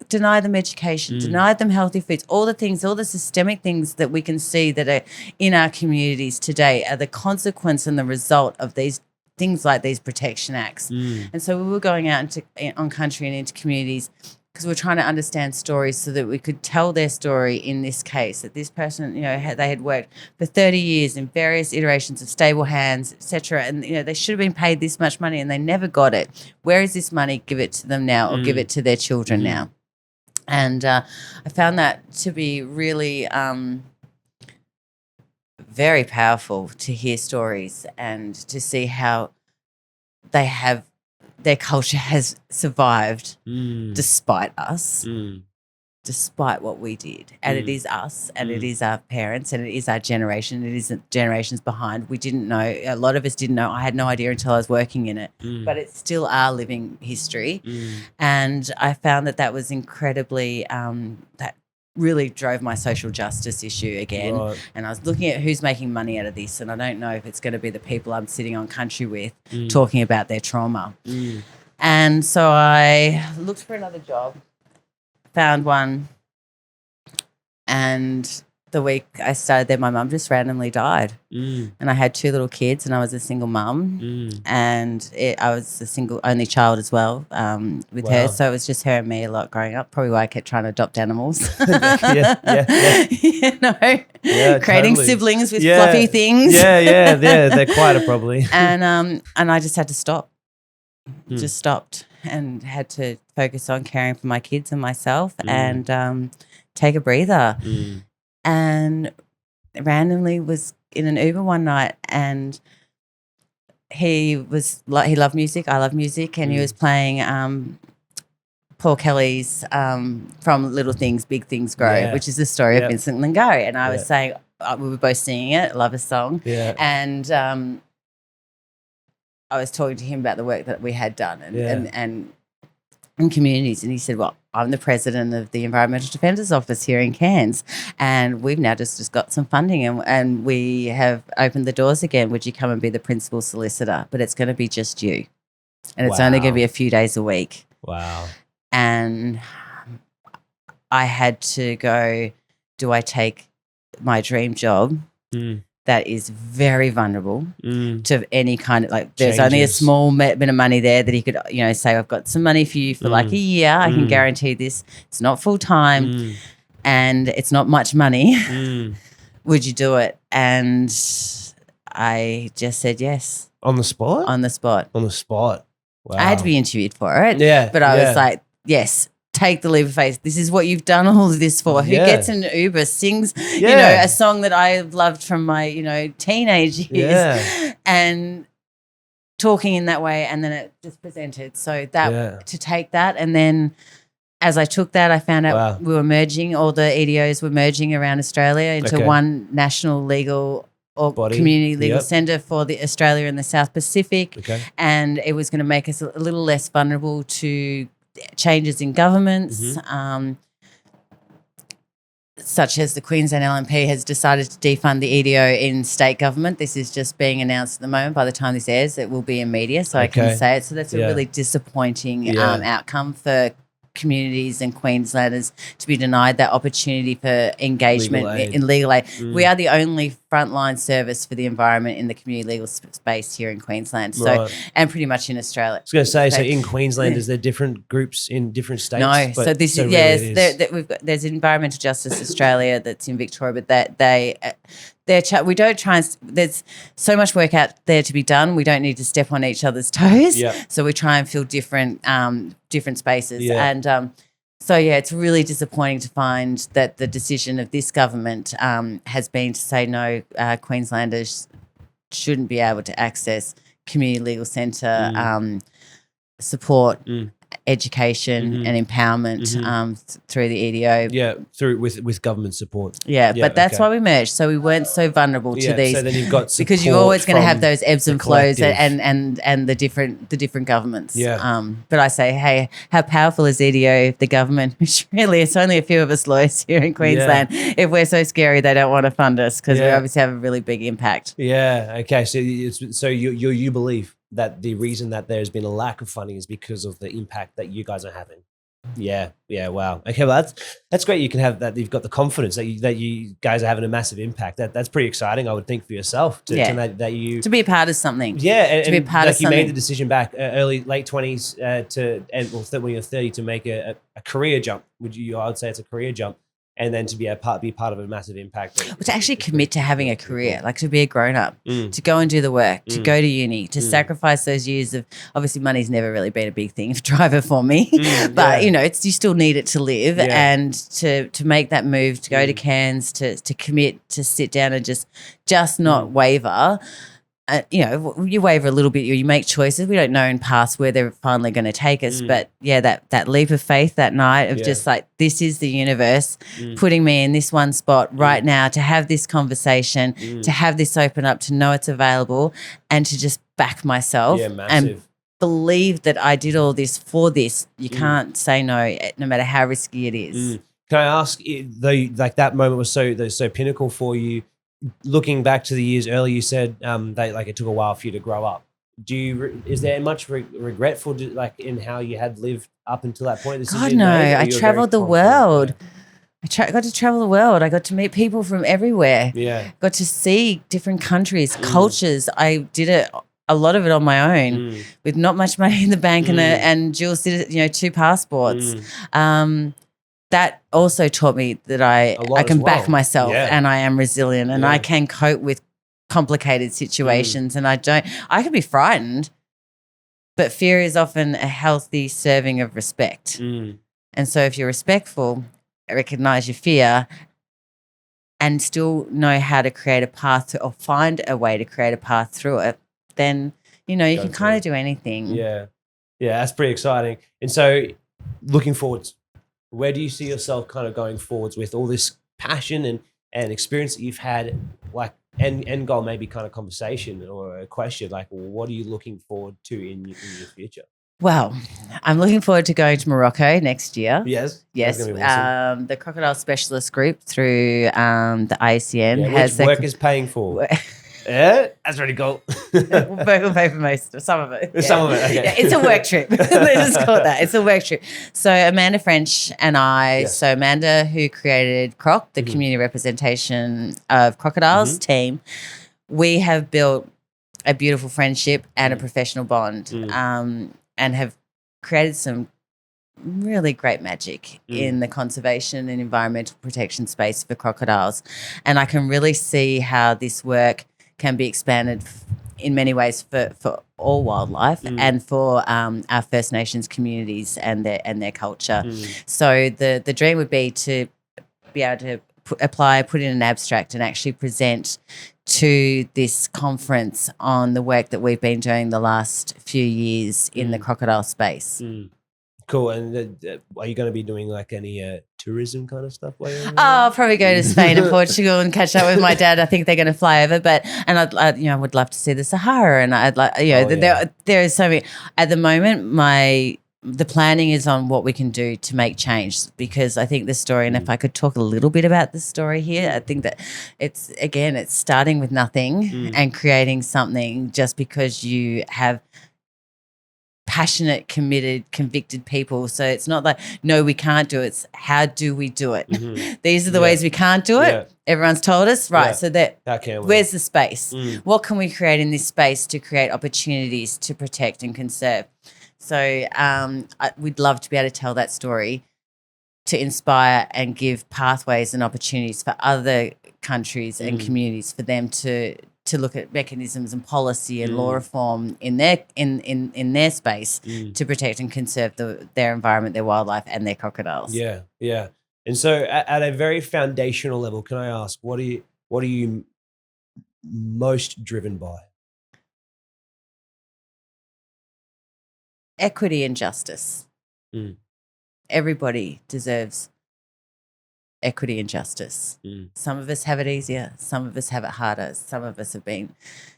denied them education, denied them healthy foods, all the systemic things that we can see that are in our communities today are the consequence and the result of these things like these protection acts. And so we were going out on country and into communities because we're trying to understand stories so that we could tell their story in this case, that this person, they had worked for 30 years in various iterations of stable hands, etc. And, they should have been paid this much money and they never got it. Where is this money? Give it to them now, or give it to their children now. And I found that to be really very powerful, to hear stories and to see how their culture has survived despite us, despite what we did. And it is us, and it is our parents, and it is our generation. It isn't generations behind. We didn't know. A lot of us didn't know. I had no idea until I was working in it. But it's still our living history. And I found that was incredibly that really drove my social justice issue again. And I was looking at who's making money out of this, and I don't know if it's going to be the people I'm sitting on country with talking about their trauma. And so I looked for another job, found one, and the week I started there, my mum just randomly died. And I had 2 little kids, and I was a single mum, and I was a only child as well with her. So it was just her and me a lot growing up, probably why I kept trying to adopt animals. Creating siblings with fluffy things. They're quieter probably. And I just had to stop. Just stopped. and had to focus on caring for my kids and myself and take a breather. And randomly was in an Uber one night, and he loved music. I love music, and he was playing Paul Kelly's From Little Things, Big Things Grow, which is the story of Vincent Lingari. And I was saying, we were both singing it, love a song. And I was talking to him about the work that we had done and in communities. And he said, well, I'm the president of the Environmental Defenders Office here in Cairns, and we've now just got some funding and we have opened the doors again. Would you come and be the principal solicitor? But it's going to be just you. And it's only going to be a few days a week. Wow. And I had to go, do I take my dream job that is very vulnerable to any kind of, like, there's only a small bit of money there that he could, say, I've got some money for you for like a year. I can guarantee this. It's not full time and it's not much money. Would you do it? And I just said yes. On the spot? On the spot. On the spot. Wow. I had to be interviewed for it. Yeah. But I was like, yes, take the leap of faith. This is what you've done all of this for. Who gets an Uber, sings, a song that I loved from my, teenage years and talking in that way, and then it just presented. So that to take that, and then as I took that, I found out we were merging, all the EDOs were merging around Australia into one national legal or body, community legal centre for the Australia and the South Pacific, and it was going to make us a little less vulnerable to changes in governments, such as the Queensland LNP has decided to defund the EDO in state government. This is just being announced at the moment. By the time this airs, it will be in media, so I can say it. So that's a really disappointing outcome for communities and Queenslanders to be denied that opportunity for engagement in legal aid. We are the only frontline service for the environment in the community legal space here in Queensland, and pretty much in Australia. I was going to say, so in Queensland, is there different groups in different states? No, so this is, there's Environmental Justice Australia that's in Victoria, but we don't try and, there's so much work out there to be done. We don't need to step on each other's toes. So we try and fill different spaces. And so, it's really disappointing to find that the decision of this government has been to say no, Queenslanders shouldn't be able to access community legal centre support, education and empowerment through the EDO. Through with government support. But that's why we merged, so we weren't so vulnerable to these. So then you've got because you're always going to have those ebbs and flows and the different governments. But I say, hey, how powerful is EDO if the government, which really it's only a few of us lawyers here in Queensland, if we're so scary they don't want to fund us because we obviously have a really big impact. Okay, so you believe that the reason that there's been a lack of funding is because of the impact that you guys are having. Wow. Okay, well that's great. You can have that. You've got the confidence that you guys are having a massive impact. That's pretty exciting, I would think, for yourself to be a part of something. And to be a part of something. You made the decision back late 20s when you're 30 to make a career jump. I would say it's a career jump. And then to be part of a massive impact. To actually commit to having a career, like to be a grown-up, to go and do the work, to go to uni, to sacrifice those years of, obviously money's never really been a big thing driver for me, but you still need it to live, and to make that move, to go to Cairns, to commit, to sit down and just not waver. You waver a little bit, you make choices. We don't know in past where they're finally going to take us, but that leap of faith that night of just like, this is the universe putting me in this one spot right now to have this conversation, to have this open up, to know it's available, and to just back myself and believe that I did all this for this. You can't say no matter how risky it is. Can I ask, though, like that moment was so pinnacle for you? Looking back to the years earlier, you said that it took a while for you to grow up. Is there much regret for in how you had lived up until that point? God, no. I traveled the world. I got to travel the world. I got to meet people from everywhere. Got to see different countries, cultures. I did a lot of it on my own with not much money in the bank and dual citizen, 2 passports. That also taught me that I can back myself and I am resilient and I can cope with complicated situations and I can be frightened, But fear is often a healthy serving of respect. And so if you're respectful, recognize your fear and still know how to create a path or find a way to create a path through it, then, you can kind of do anything. Yeah. Yeah, that's pretty exciting. And so looking forwards, where do you see yourself kind of going forwards with all this passion and experience that you've had, like end goal, maybe kind of conversation or a question, like what are you looking forward to in your future? Well, I'm looking forward to going to Morocco next year. Yes. Yes. That's gonna be awesome. The Crocodile Specialist Group through the ICN has which work is paying for. Yeah, that's really cool. We'll pay for most, some of it. Yeah. Some of it, okay. Yeah, it's a work trip. Let's just call it that. It's a work trip. So Amanda French and I, so Amanda, who created CROC, the community representation of crocodiles team, we have built a beautiful friendship and a professional bond, and have created some really great magic in the conservation and environmental protection space for crocodiles. And I can really see how this work can be expanded in many ways for all wildlife and for our First Nations communities and their culture. So the dream would be to be able to put in an abstract and actually present to this conference on the work that we've been doing the last few years in the crocodile space. Cool. And are you going to be doing like any tourism kind of stuff? I'll probably go to Spain and Portugal and catch up with my dad. I think they're going to fly over, I would love to see the Sahara, and I'd like, there is so many. At the moment, the planning is on what we can do to make change, because I think the story, and if I could talk a little bit about the story here, I think that it's starting with nothing and creating something just because you have passionate, committed, convicted people. So it's not like, no, we can't do it. It's how do we do it? These are the ways we can't do it. Yeah. Everyone's told us, right? Yeah. So where's the space? What can we create in this space to create opportunities to protect and conserve? So we'd love to be able to tell that story to inspire and give pathways and opportunities for other countries and communities for them to look at mechanisms and policy and law reform in their space to protect and conserve their environment, their wildlife, and their crocodiles. Yeah, yeah. And so, at a very foundational level, can I ask, what are you most driven by? Equity and justice. Everybody deserves equity and justice. Some of us have it easier. Some of us have it harder. Some of us have been,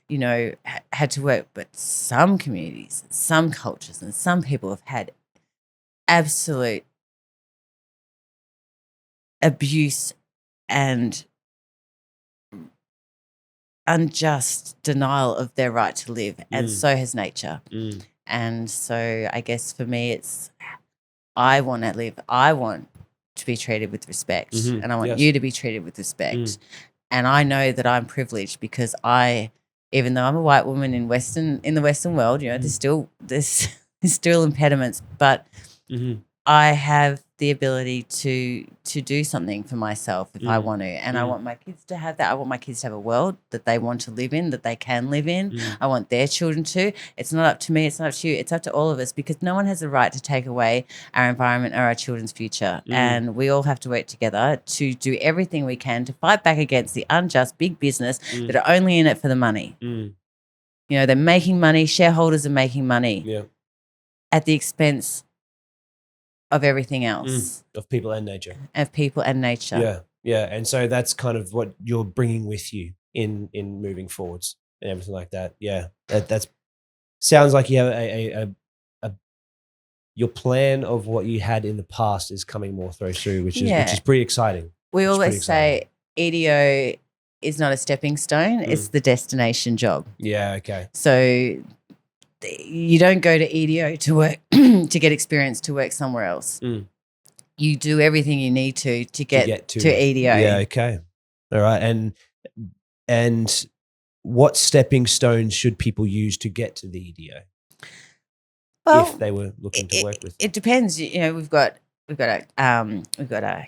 had to work. But some communities, some cultures, and some people have had absolute abuse and unjust denial of their right to live. And so has nature. And so I guess for me, I want to live. I want to be treated with respect, and I want you to be treated with respect. And I know that I'm privileged because even though I'm a white woman in the Western world, there's still impediments, but I have the ability to do something for myself if I want to. And I want my kids to have that. I want my kids to have a world that they want to live in, that they can live in. I want their children to. It's not up to me. It's not up to you. It's up to all of us, because no one has the right to take away our environment or our children's future. And we all have to work together to do everything we can to fight back against the unjust big business that are only in it for the money. They're making money. Shareholders are making money at the expense of everything else. Of people and nature. Yeah. Yeah. And so that's kind of what you're bringing with you in moving forwards and everything like that. Yeah. That's sounds like you have your plan of what you had in the past is coming more through, which is pretty exciting. We always say EDO is not a stepping stone, it's the destination job. Yeah, okay. So you don't go to EDO to work to get experience to work somewhere else. You do everything you need to get to EDO. Yeah, okay. All right. And what stepping stones should people use to get to the EDO? Well, if they were looking to work with them? It depends. We've got a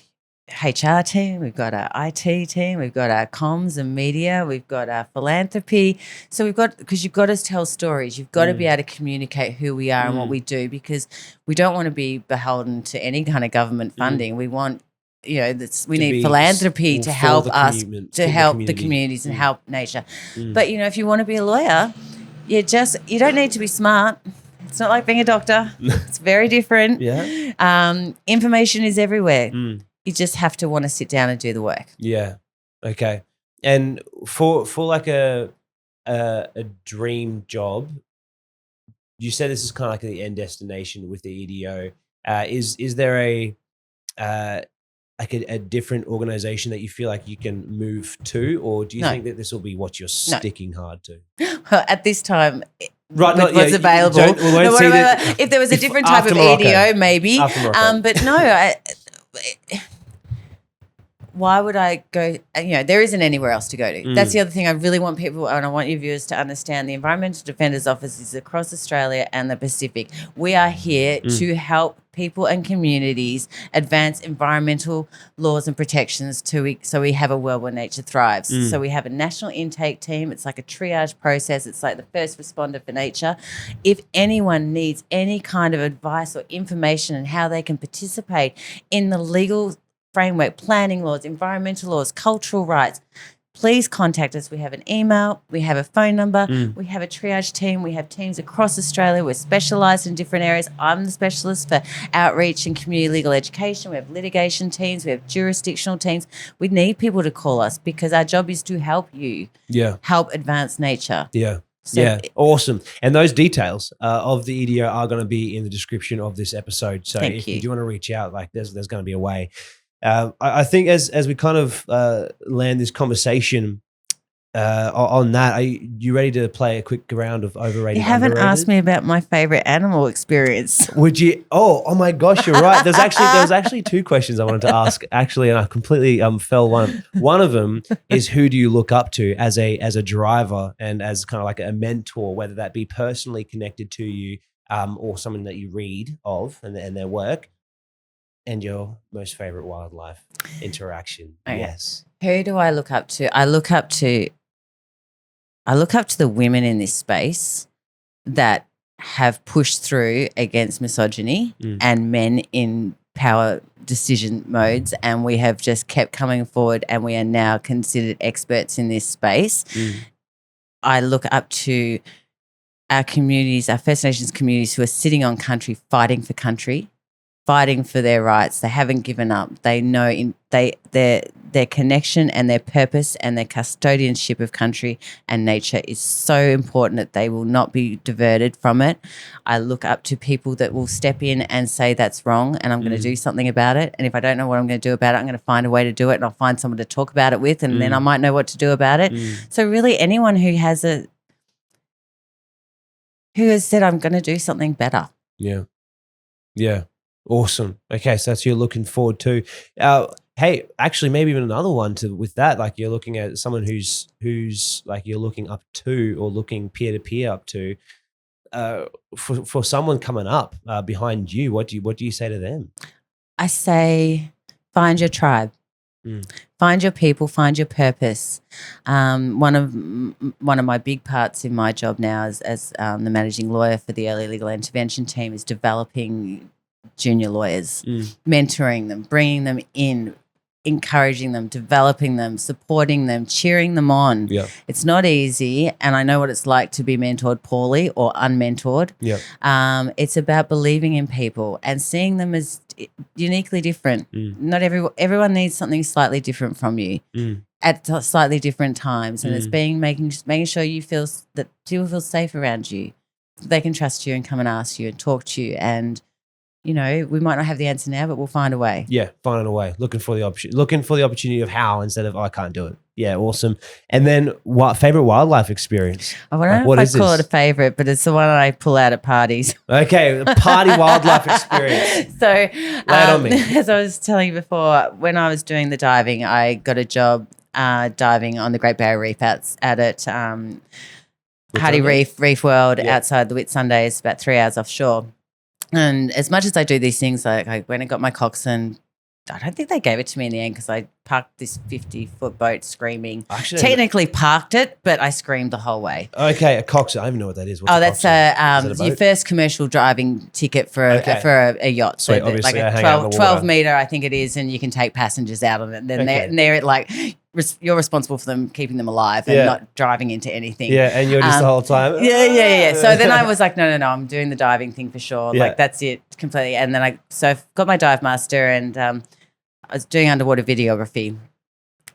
HR team, we've got our IT team, we've got our comms and media, we've got our philanthropy. So because you've got to tell stories, you've got to be able to communicate who we are and what we do, because we don't want to be beholden to any kind of government funding. We want, we need philanthropy to help us, to help the communities and help nature. But, if you want to be a lawyer, you don't need to be smart. It's not like being a doctor. It's very different. Yeah. Information is everywhere. You just have to want to sit down and do the work. Yeah. Okay. And for like a dream job, you said this is kind of like the end destination with the EDO. Is there a different organization that you feel like you can move to, or do you think that this will be what you're sticking hard to? At this time, right? With what's available. If there was a different type of EDO, maybe. But no. Why would I go? There isn't anywhere else to go to. That's the other thing I really want people, and I want your viewers to understand. The Environmental Defenders Office is across Australia and the Pacific. We are here to help people and communities advance environmental laws and protections so we have a world where nature thrives. So we have a national intake team. It's like a triage process. It's like the first responder for nature. If anyone needs any kind of advice or information on how they can participate in the legal framework, planning laws, environmental laws, cultural rights, please contact us. We have an email, we have a phone number, we have a triage team, we have teams across Australia. We're specialised in different areas. I'm the specialist for outreach and community legal education. We have litigation teams, we have jurisdictional teams. We need people to call us because our job is to help you help advance nature. So awesome. And those details of the EDO are going to be in the description of this episode. So if you do want to reach out, like there's going to be a way. I think as we kind of land this conversation on that, are you ready to play a quick round of overrated? You haven't underrated? asked me about my favorite animal experience. Would you? Oh my gosh, you're right. There was actually two questions I wanted to ask actually, and I completely fell one. One of them is, who do you look up to as a driver and as kind of like a mentor, whether that be personally connected to you or someone that you read of and their work. And your most favorite wildlife interaction? Okay. Yes. Who do I look up to? I look up to the women in this space that have pushed through against misogyny and men in power decision modes, and we have just kept coming forward, and we are now considered experts in this space. I look up to our communities, our First Nations communities, who are sitting on country, fighting for their rights. They haven't given up. They know their connection and their purpose and their custodianship of country and nature is so important that they will not be diverted from it. I look up to people that will step in and say that's wrong and I'm going to do something about it. And if I don't know what I'm going to do about it, I'm going to find a way to do it, and I'll find someone to talk about it with, and then I might know what to do about it. So really anyone who has said I'm going to do something better. Yeah. Awesome. Okay, so that's you're looking forward to. Hey, actually, maybe even another one with that. Like you're looking at someone who's like you're looking up to or looking peer to peer up to. For someone coming up behind you, what do you say to them? I say, find your tribe, find your people, find your purpose. One of my big parts in my job now as the managing lawyer for the early legal intervention team is developing junior lawyers, mentoring them, bringing them in, encouraging them, developing them, supporting them, cheering them on. It's not easy, and I know what it's like to be mentored poorly or unmentored. It's about believing in people and seeing them as uniquely different. Not everyone needs something slightly different from you at slightly different times, and it's making sure you feel that people feel safe around you. They can trust you and come and ask you and talk to you, and we might not have the answer now, but we'll find a way. Yeah, finding a way. Looking for the opportunity of how instead of I can't do it. Yeah, awesome. And then what favorite wildlife experience? I don't know if I'd call it a favorite, but it's the one I pull out at parties. Okay, the party wildlife experience. So lay it on me. As I was telling you before, when I was doing the diving, I got a job diving on the Great Barrier Reef out at Hardy Reef World outside the Whitsundays, about 3 hours offshore. And as much as I do these things, like I went and got my coxswain, I don't think they gave it to me in the end because I parked this 50-foot boat screaming. Actually, technically parked it, but I screamed the whole way. Okay, a coxswain. I don't even know what that is. What's that's your first commercial driving ticket for a yacht. So like a 12 meter, I think it is, and you can take passengers out on it. And then they're like, you're responsible for them, keeping them alive and not driving into anything. Yeah, and you're just the whole time. Yeah. So then I was like, no, I'm doing the diving thing for sure. Yeah. Like that's it completely. And then I got my dive master and I was doing underwater videography.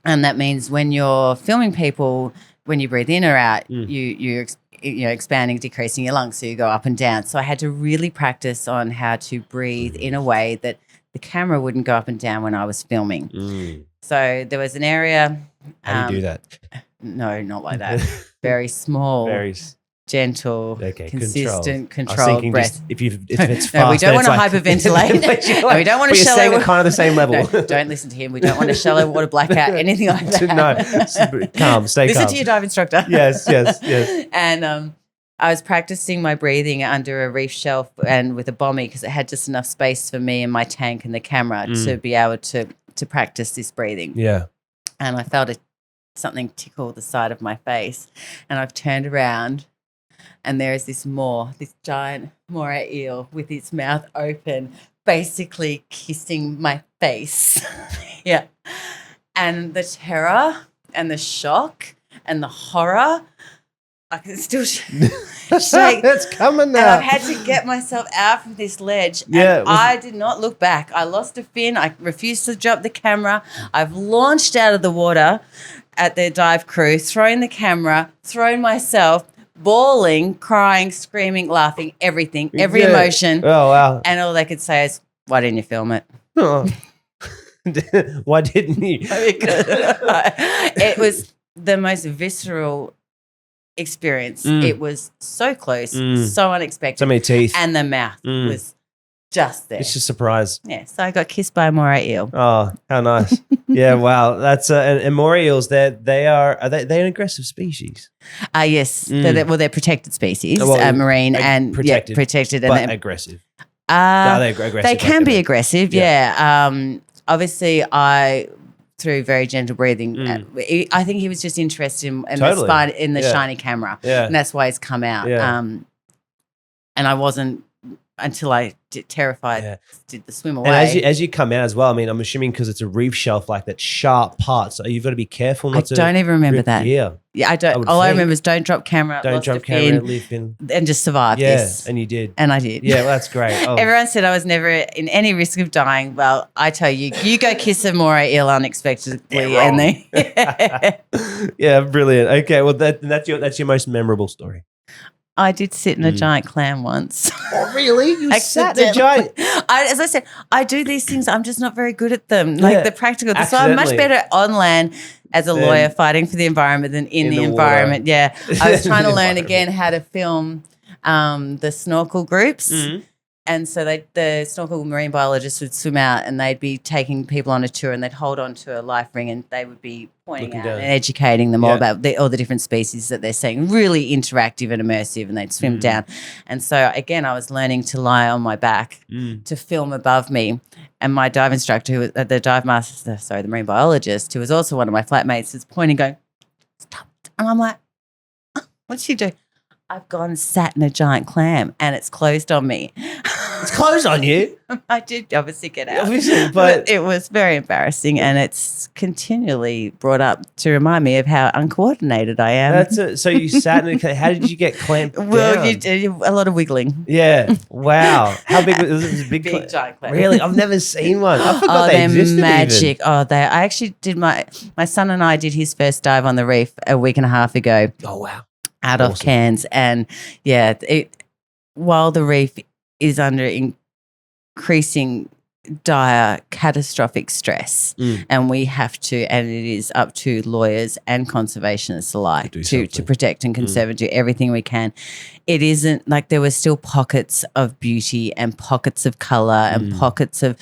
And that means when you're filming people, when you breathe in or out, you're expanding, decreasing your lungs, so you go up and down. So I had to really practice on how to breathe in a way that the camera wouldn't go up and down when I was filming. So there was an area. How do you do that? No, not like that. Very small, very gentle, consistent, controlled breath. If it's fast, we don't want to hyperventilate. We don't want to shallow. Saying it kind of the same level. No, don't listen to him. We don't want to shallow water blackout, anything like that. No, calm, stay calm. Listen to your dive instructor. Yes. And I was practicing my breathing under a reef shelf and with a bommy because it had just enough space for me and my tank and the camera to be able to practice this breathing. Yeah. And I felt something tickle the side of my face, and I've turned around. And there is this giant moray eel with its mouth open, basically kissing my face. Yeah. And the terror and the shock and the horror, I can still shake. It's coming now. And I've had to get myself out from this ledge. And I did not look back. I lost a fin. I refused to drop the camera. I've launched out of the water at the dive crew, thrown the camera, thrown myself, bawling, crying, screaming, laughing, everything, every emotion. Oh, wow. And all they could say is, why didn't you film it? Oh. Why didn't you? Because it was the most visceral experience. It was so close, so unexpected. So many teeth. And the mouth was just there. It's just a surprise. Yeah, so I got kissed by a moray eel. Oh, how nice. Yeah, wow. That's and moray eels, are they an aggressive species? Yes. They're protected species, marine and protected but and aggressive. No, they're aggressive. They can be aggressive, yeah. Obviously, through very gentle breathing, I think he was just interested in the shiny camera, and that's why he's come out. Yeah. And I wasn't until I terrified did the swim away. And as you come out as well, I mean, I'm assuming because it's a reef shelf, like that sharp part, so you've got to be careful not to. I don't even remember that. Yeah, I don't. All I remember is don't drop camera, leave fin, and just survive. Yeah, yes, and you did, and I did. Yeah, well, that's great. Oh. Everyone said I was never in any risk of dying. Well, I tell you, you go kiss a moray eel unexpectedly, and they. Yeah, brilliant. Okay, well that's your most memorable story. I did sit in a giant clam once. Oh, really? You sat in a giant? As I said, I do these things. I'm just not very good at them, like the practical. So I'm much better on land as a lawyer fighting for the environment than in the environment. Water. Yeah. I was trying to learn again how to film the snorkel groups. Mm-hmm. And so the snorkel marine biologists would swim out and they'd be taking people on a tour and they'd hold on to a life ring and they would be pointing out and educating them all about all the different species that they're seeing. Really interactive and immersive, and they'd swim down. And so, again, I was learning to lie on my back to film above me. And my dive instructor, who was the marine biologist, who was also one of my flatmates, was pointing going, stop. And I'm like, oh, what'd she do? I've gone and sat in a giant clam and it's closed on me. It's closed on you? I did obviously get out. Obviously, but it was very embarrassing, and it's continually brought up to remind me of how uncoordinated I am. That's it. So you sat in a. How did you get clamped down? Well, you did a lot of wiggling. Yeah. Wow. How big was it? Was it big giant clam. Really? I've never seen one. I forgot they existed. They're magic. Even. I actually did my son and I did his first dive on the reef a week and a half ago. Oh, wow. Out of Cairns. And, while the reef is under increasing dire catastrophic stress and we have to, and it is up to lawyers and conservationists alike to protect and conserve and do everything we can. It isn't like there were still pockets of beauty and pockets of colour and pockets of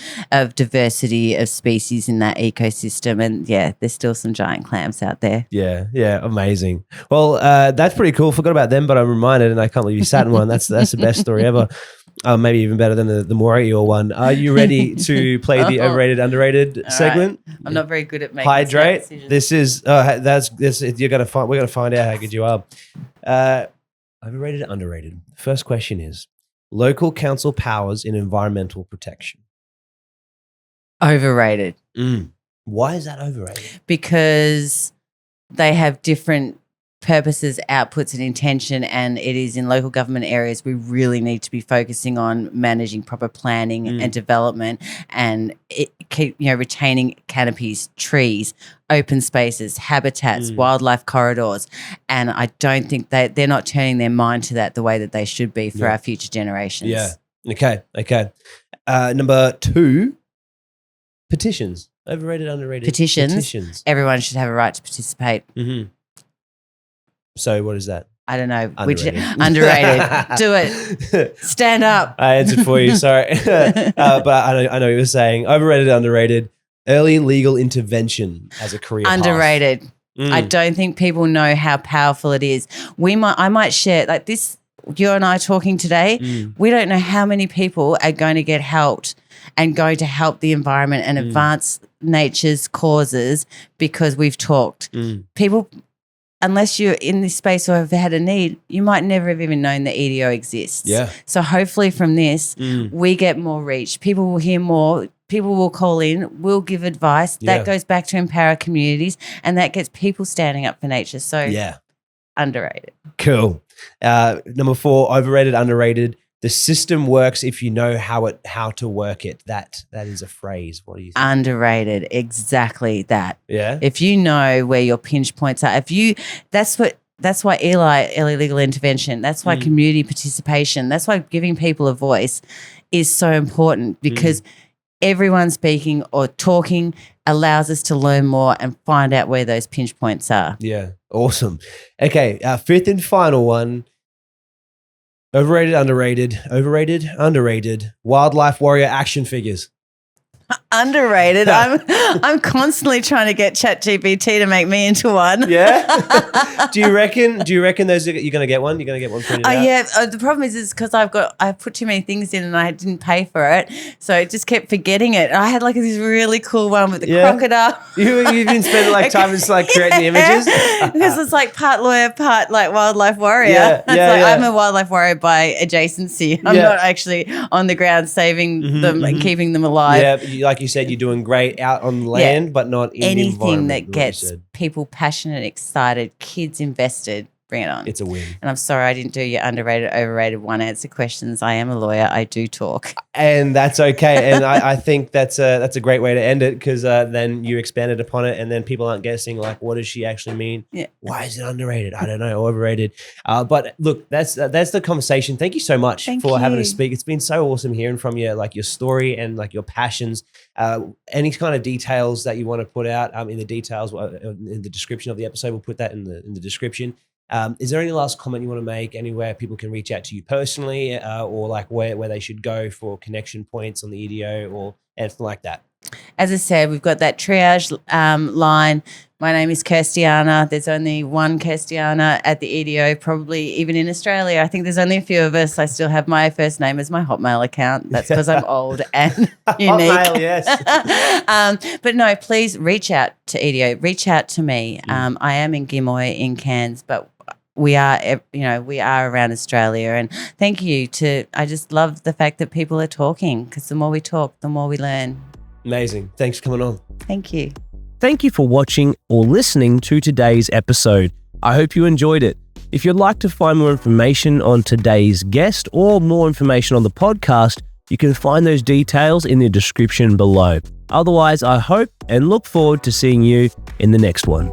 diversity of species in that ecosystem, and there's still some giant clams out there. Yeah, amazing. Well, that's pretty cool. Forgot about them, but I'm reminded, and I can't believe you sat in one. That's the best story ever. Maybe even better than the Morio one. Are you ready to play the overrated, underrated segment? Right. I'm not very good at making Hydrate. decisions. This is we're gonna find out how good you are. Overrated, underrated. First question is local council powers in environmental protection. Overrated. Why is that overrated? Because they have different purposes, outputs and intention, and it is in local government areas we really need to be focusing on managing proper planning and development and retaining canopies, trees, open spaces, habitats, wildlife corridors, and I don't think they're not turning their mind to that the way that they should be for our future generations. Yeah. Okay. Number 2, petitions. Overrated, underrated. Petitions. Everyone should have a right to participate. So what is that? I don't know. Underrated. Underrated. Do it. Stand up. I answered for you. Sorry. But I know what you were saying. Overrated, underrated. Early legal intervention as a career Underrated. path. I don't think people know how powerful it is. I might share like this. You and I talking today. We don't know how many people are going to get helped and going to help the environment and advance nature's causes because we've talked. People. Unless you're in this space or have had a need, you might never have even known that EDO exists. Yeah. So hopefully from this, we get more reach. People will hear more. People will call in. We'll give advice. That goes back to empower communities, and that gets people standing up for nature. So underrated. Cool. Number 4, overrated, underrated. The system works if you know how to work it. That is a phrase. What do you think? Underrated. Exactly that. Yeah. If you know where your pinch points are, that's why early legal intervention, that's why community participation, that's why giving people a voice is so important because everyone speaking or talking allows us to learn more and find out where those pinch points are. Yeah. Awesome. Okay. 5th and final one. Overrated, underrated. Wildlife warrior action figures. Underrated. I'm constantly trying to get ChatGPT to make me into one. Yeah. Do you reckon those you're going to get one? You're going to get one printed out? Yeah. The problem is because I've put too many things in and I didn't pay for it, so I just kept forgetting it. I had like this really cool one with the crocodile. You've been spending like time just like creating the images because it's like part lawyer, part like wildlife warrior. I'm a wildlife warrior by adjacency. I'm not actually on the ground saving them and keeping them alive. Yeah. Like you said, you're doing great out on land, but not in the environment. Anything that gets people passionate, excited, kids invested, bring it on. It's a win. And I'm sorry I didn't do your underrated, overrated one answer questions. I am a lawyer. I do talk. And that's okay. And I think that's a great way to end it because then you expanded upon it and then people aren't guessing like, what does she actually mean? Yeah. Why is it underrated? I don't know, or overrated. But look, that's the conversation. Thank you so much for having us speak. It's been so awesome hearing from you, like your story and like your passions. Any kind of details that you want to put out in the details in the description of the episode, we'll put that in the description. Is there any last comment you want to make? Anywhere people can reach out to you personally, or like where they should go for connection points on the EDO or anything like that? As I said, we've got that triage line. My name is Kirstiana. There's only one Kirstiana at the EDO, probably even in Australia. I think there's only a few of us. I still have my first name as my Hotmail account. That's because I'm old and unique. Hotmail, yes. But no, please reach out to EDO. Reach out to me. I am in Gimoy in Cairns, but we are around Australia, and thank you I just love the fact that people are talking because the more we talk, the more we learn. Amazing. Thanks for coming on. Thank you. Thank you for watching or listening to today's episode. I hope you enjoyed it. If you'd like to find more information on today's guest or more information on the podcast, you can find those details in the description below. Otherwise, I hope and look forward to seeing you in the next one.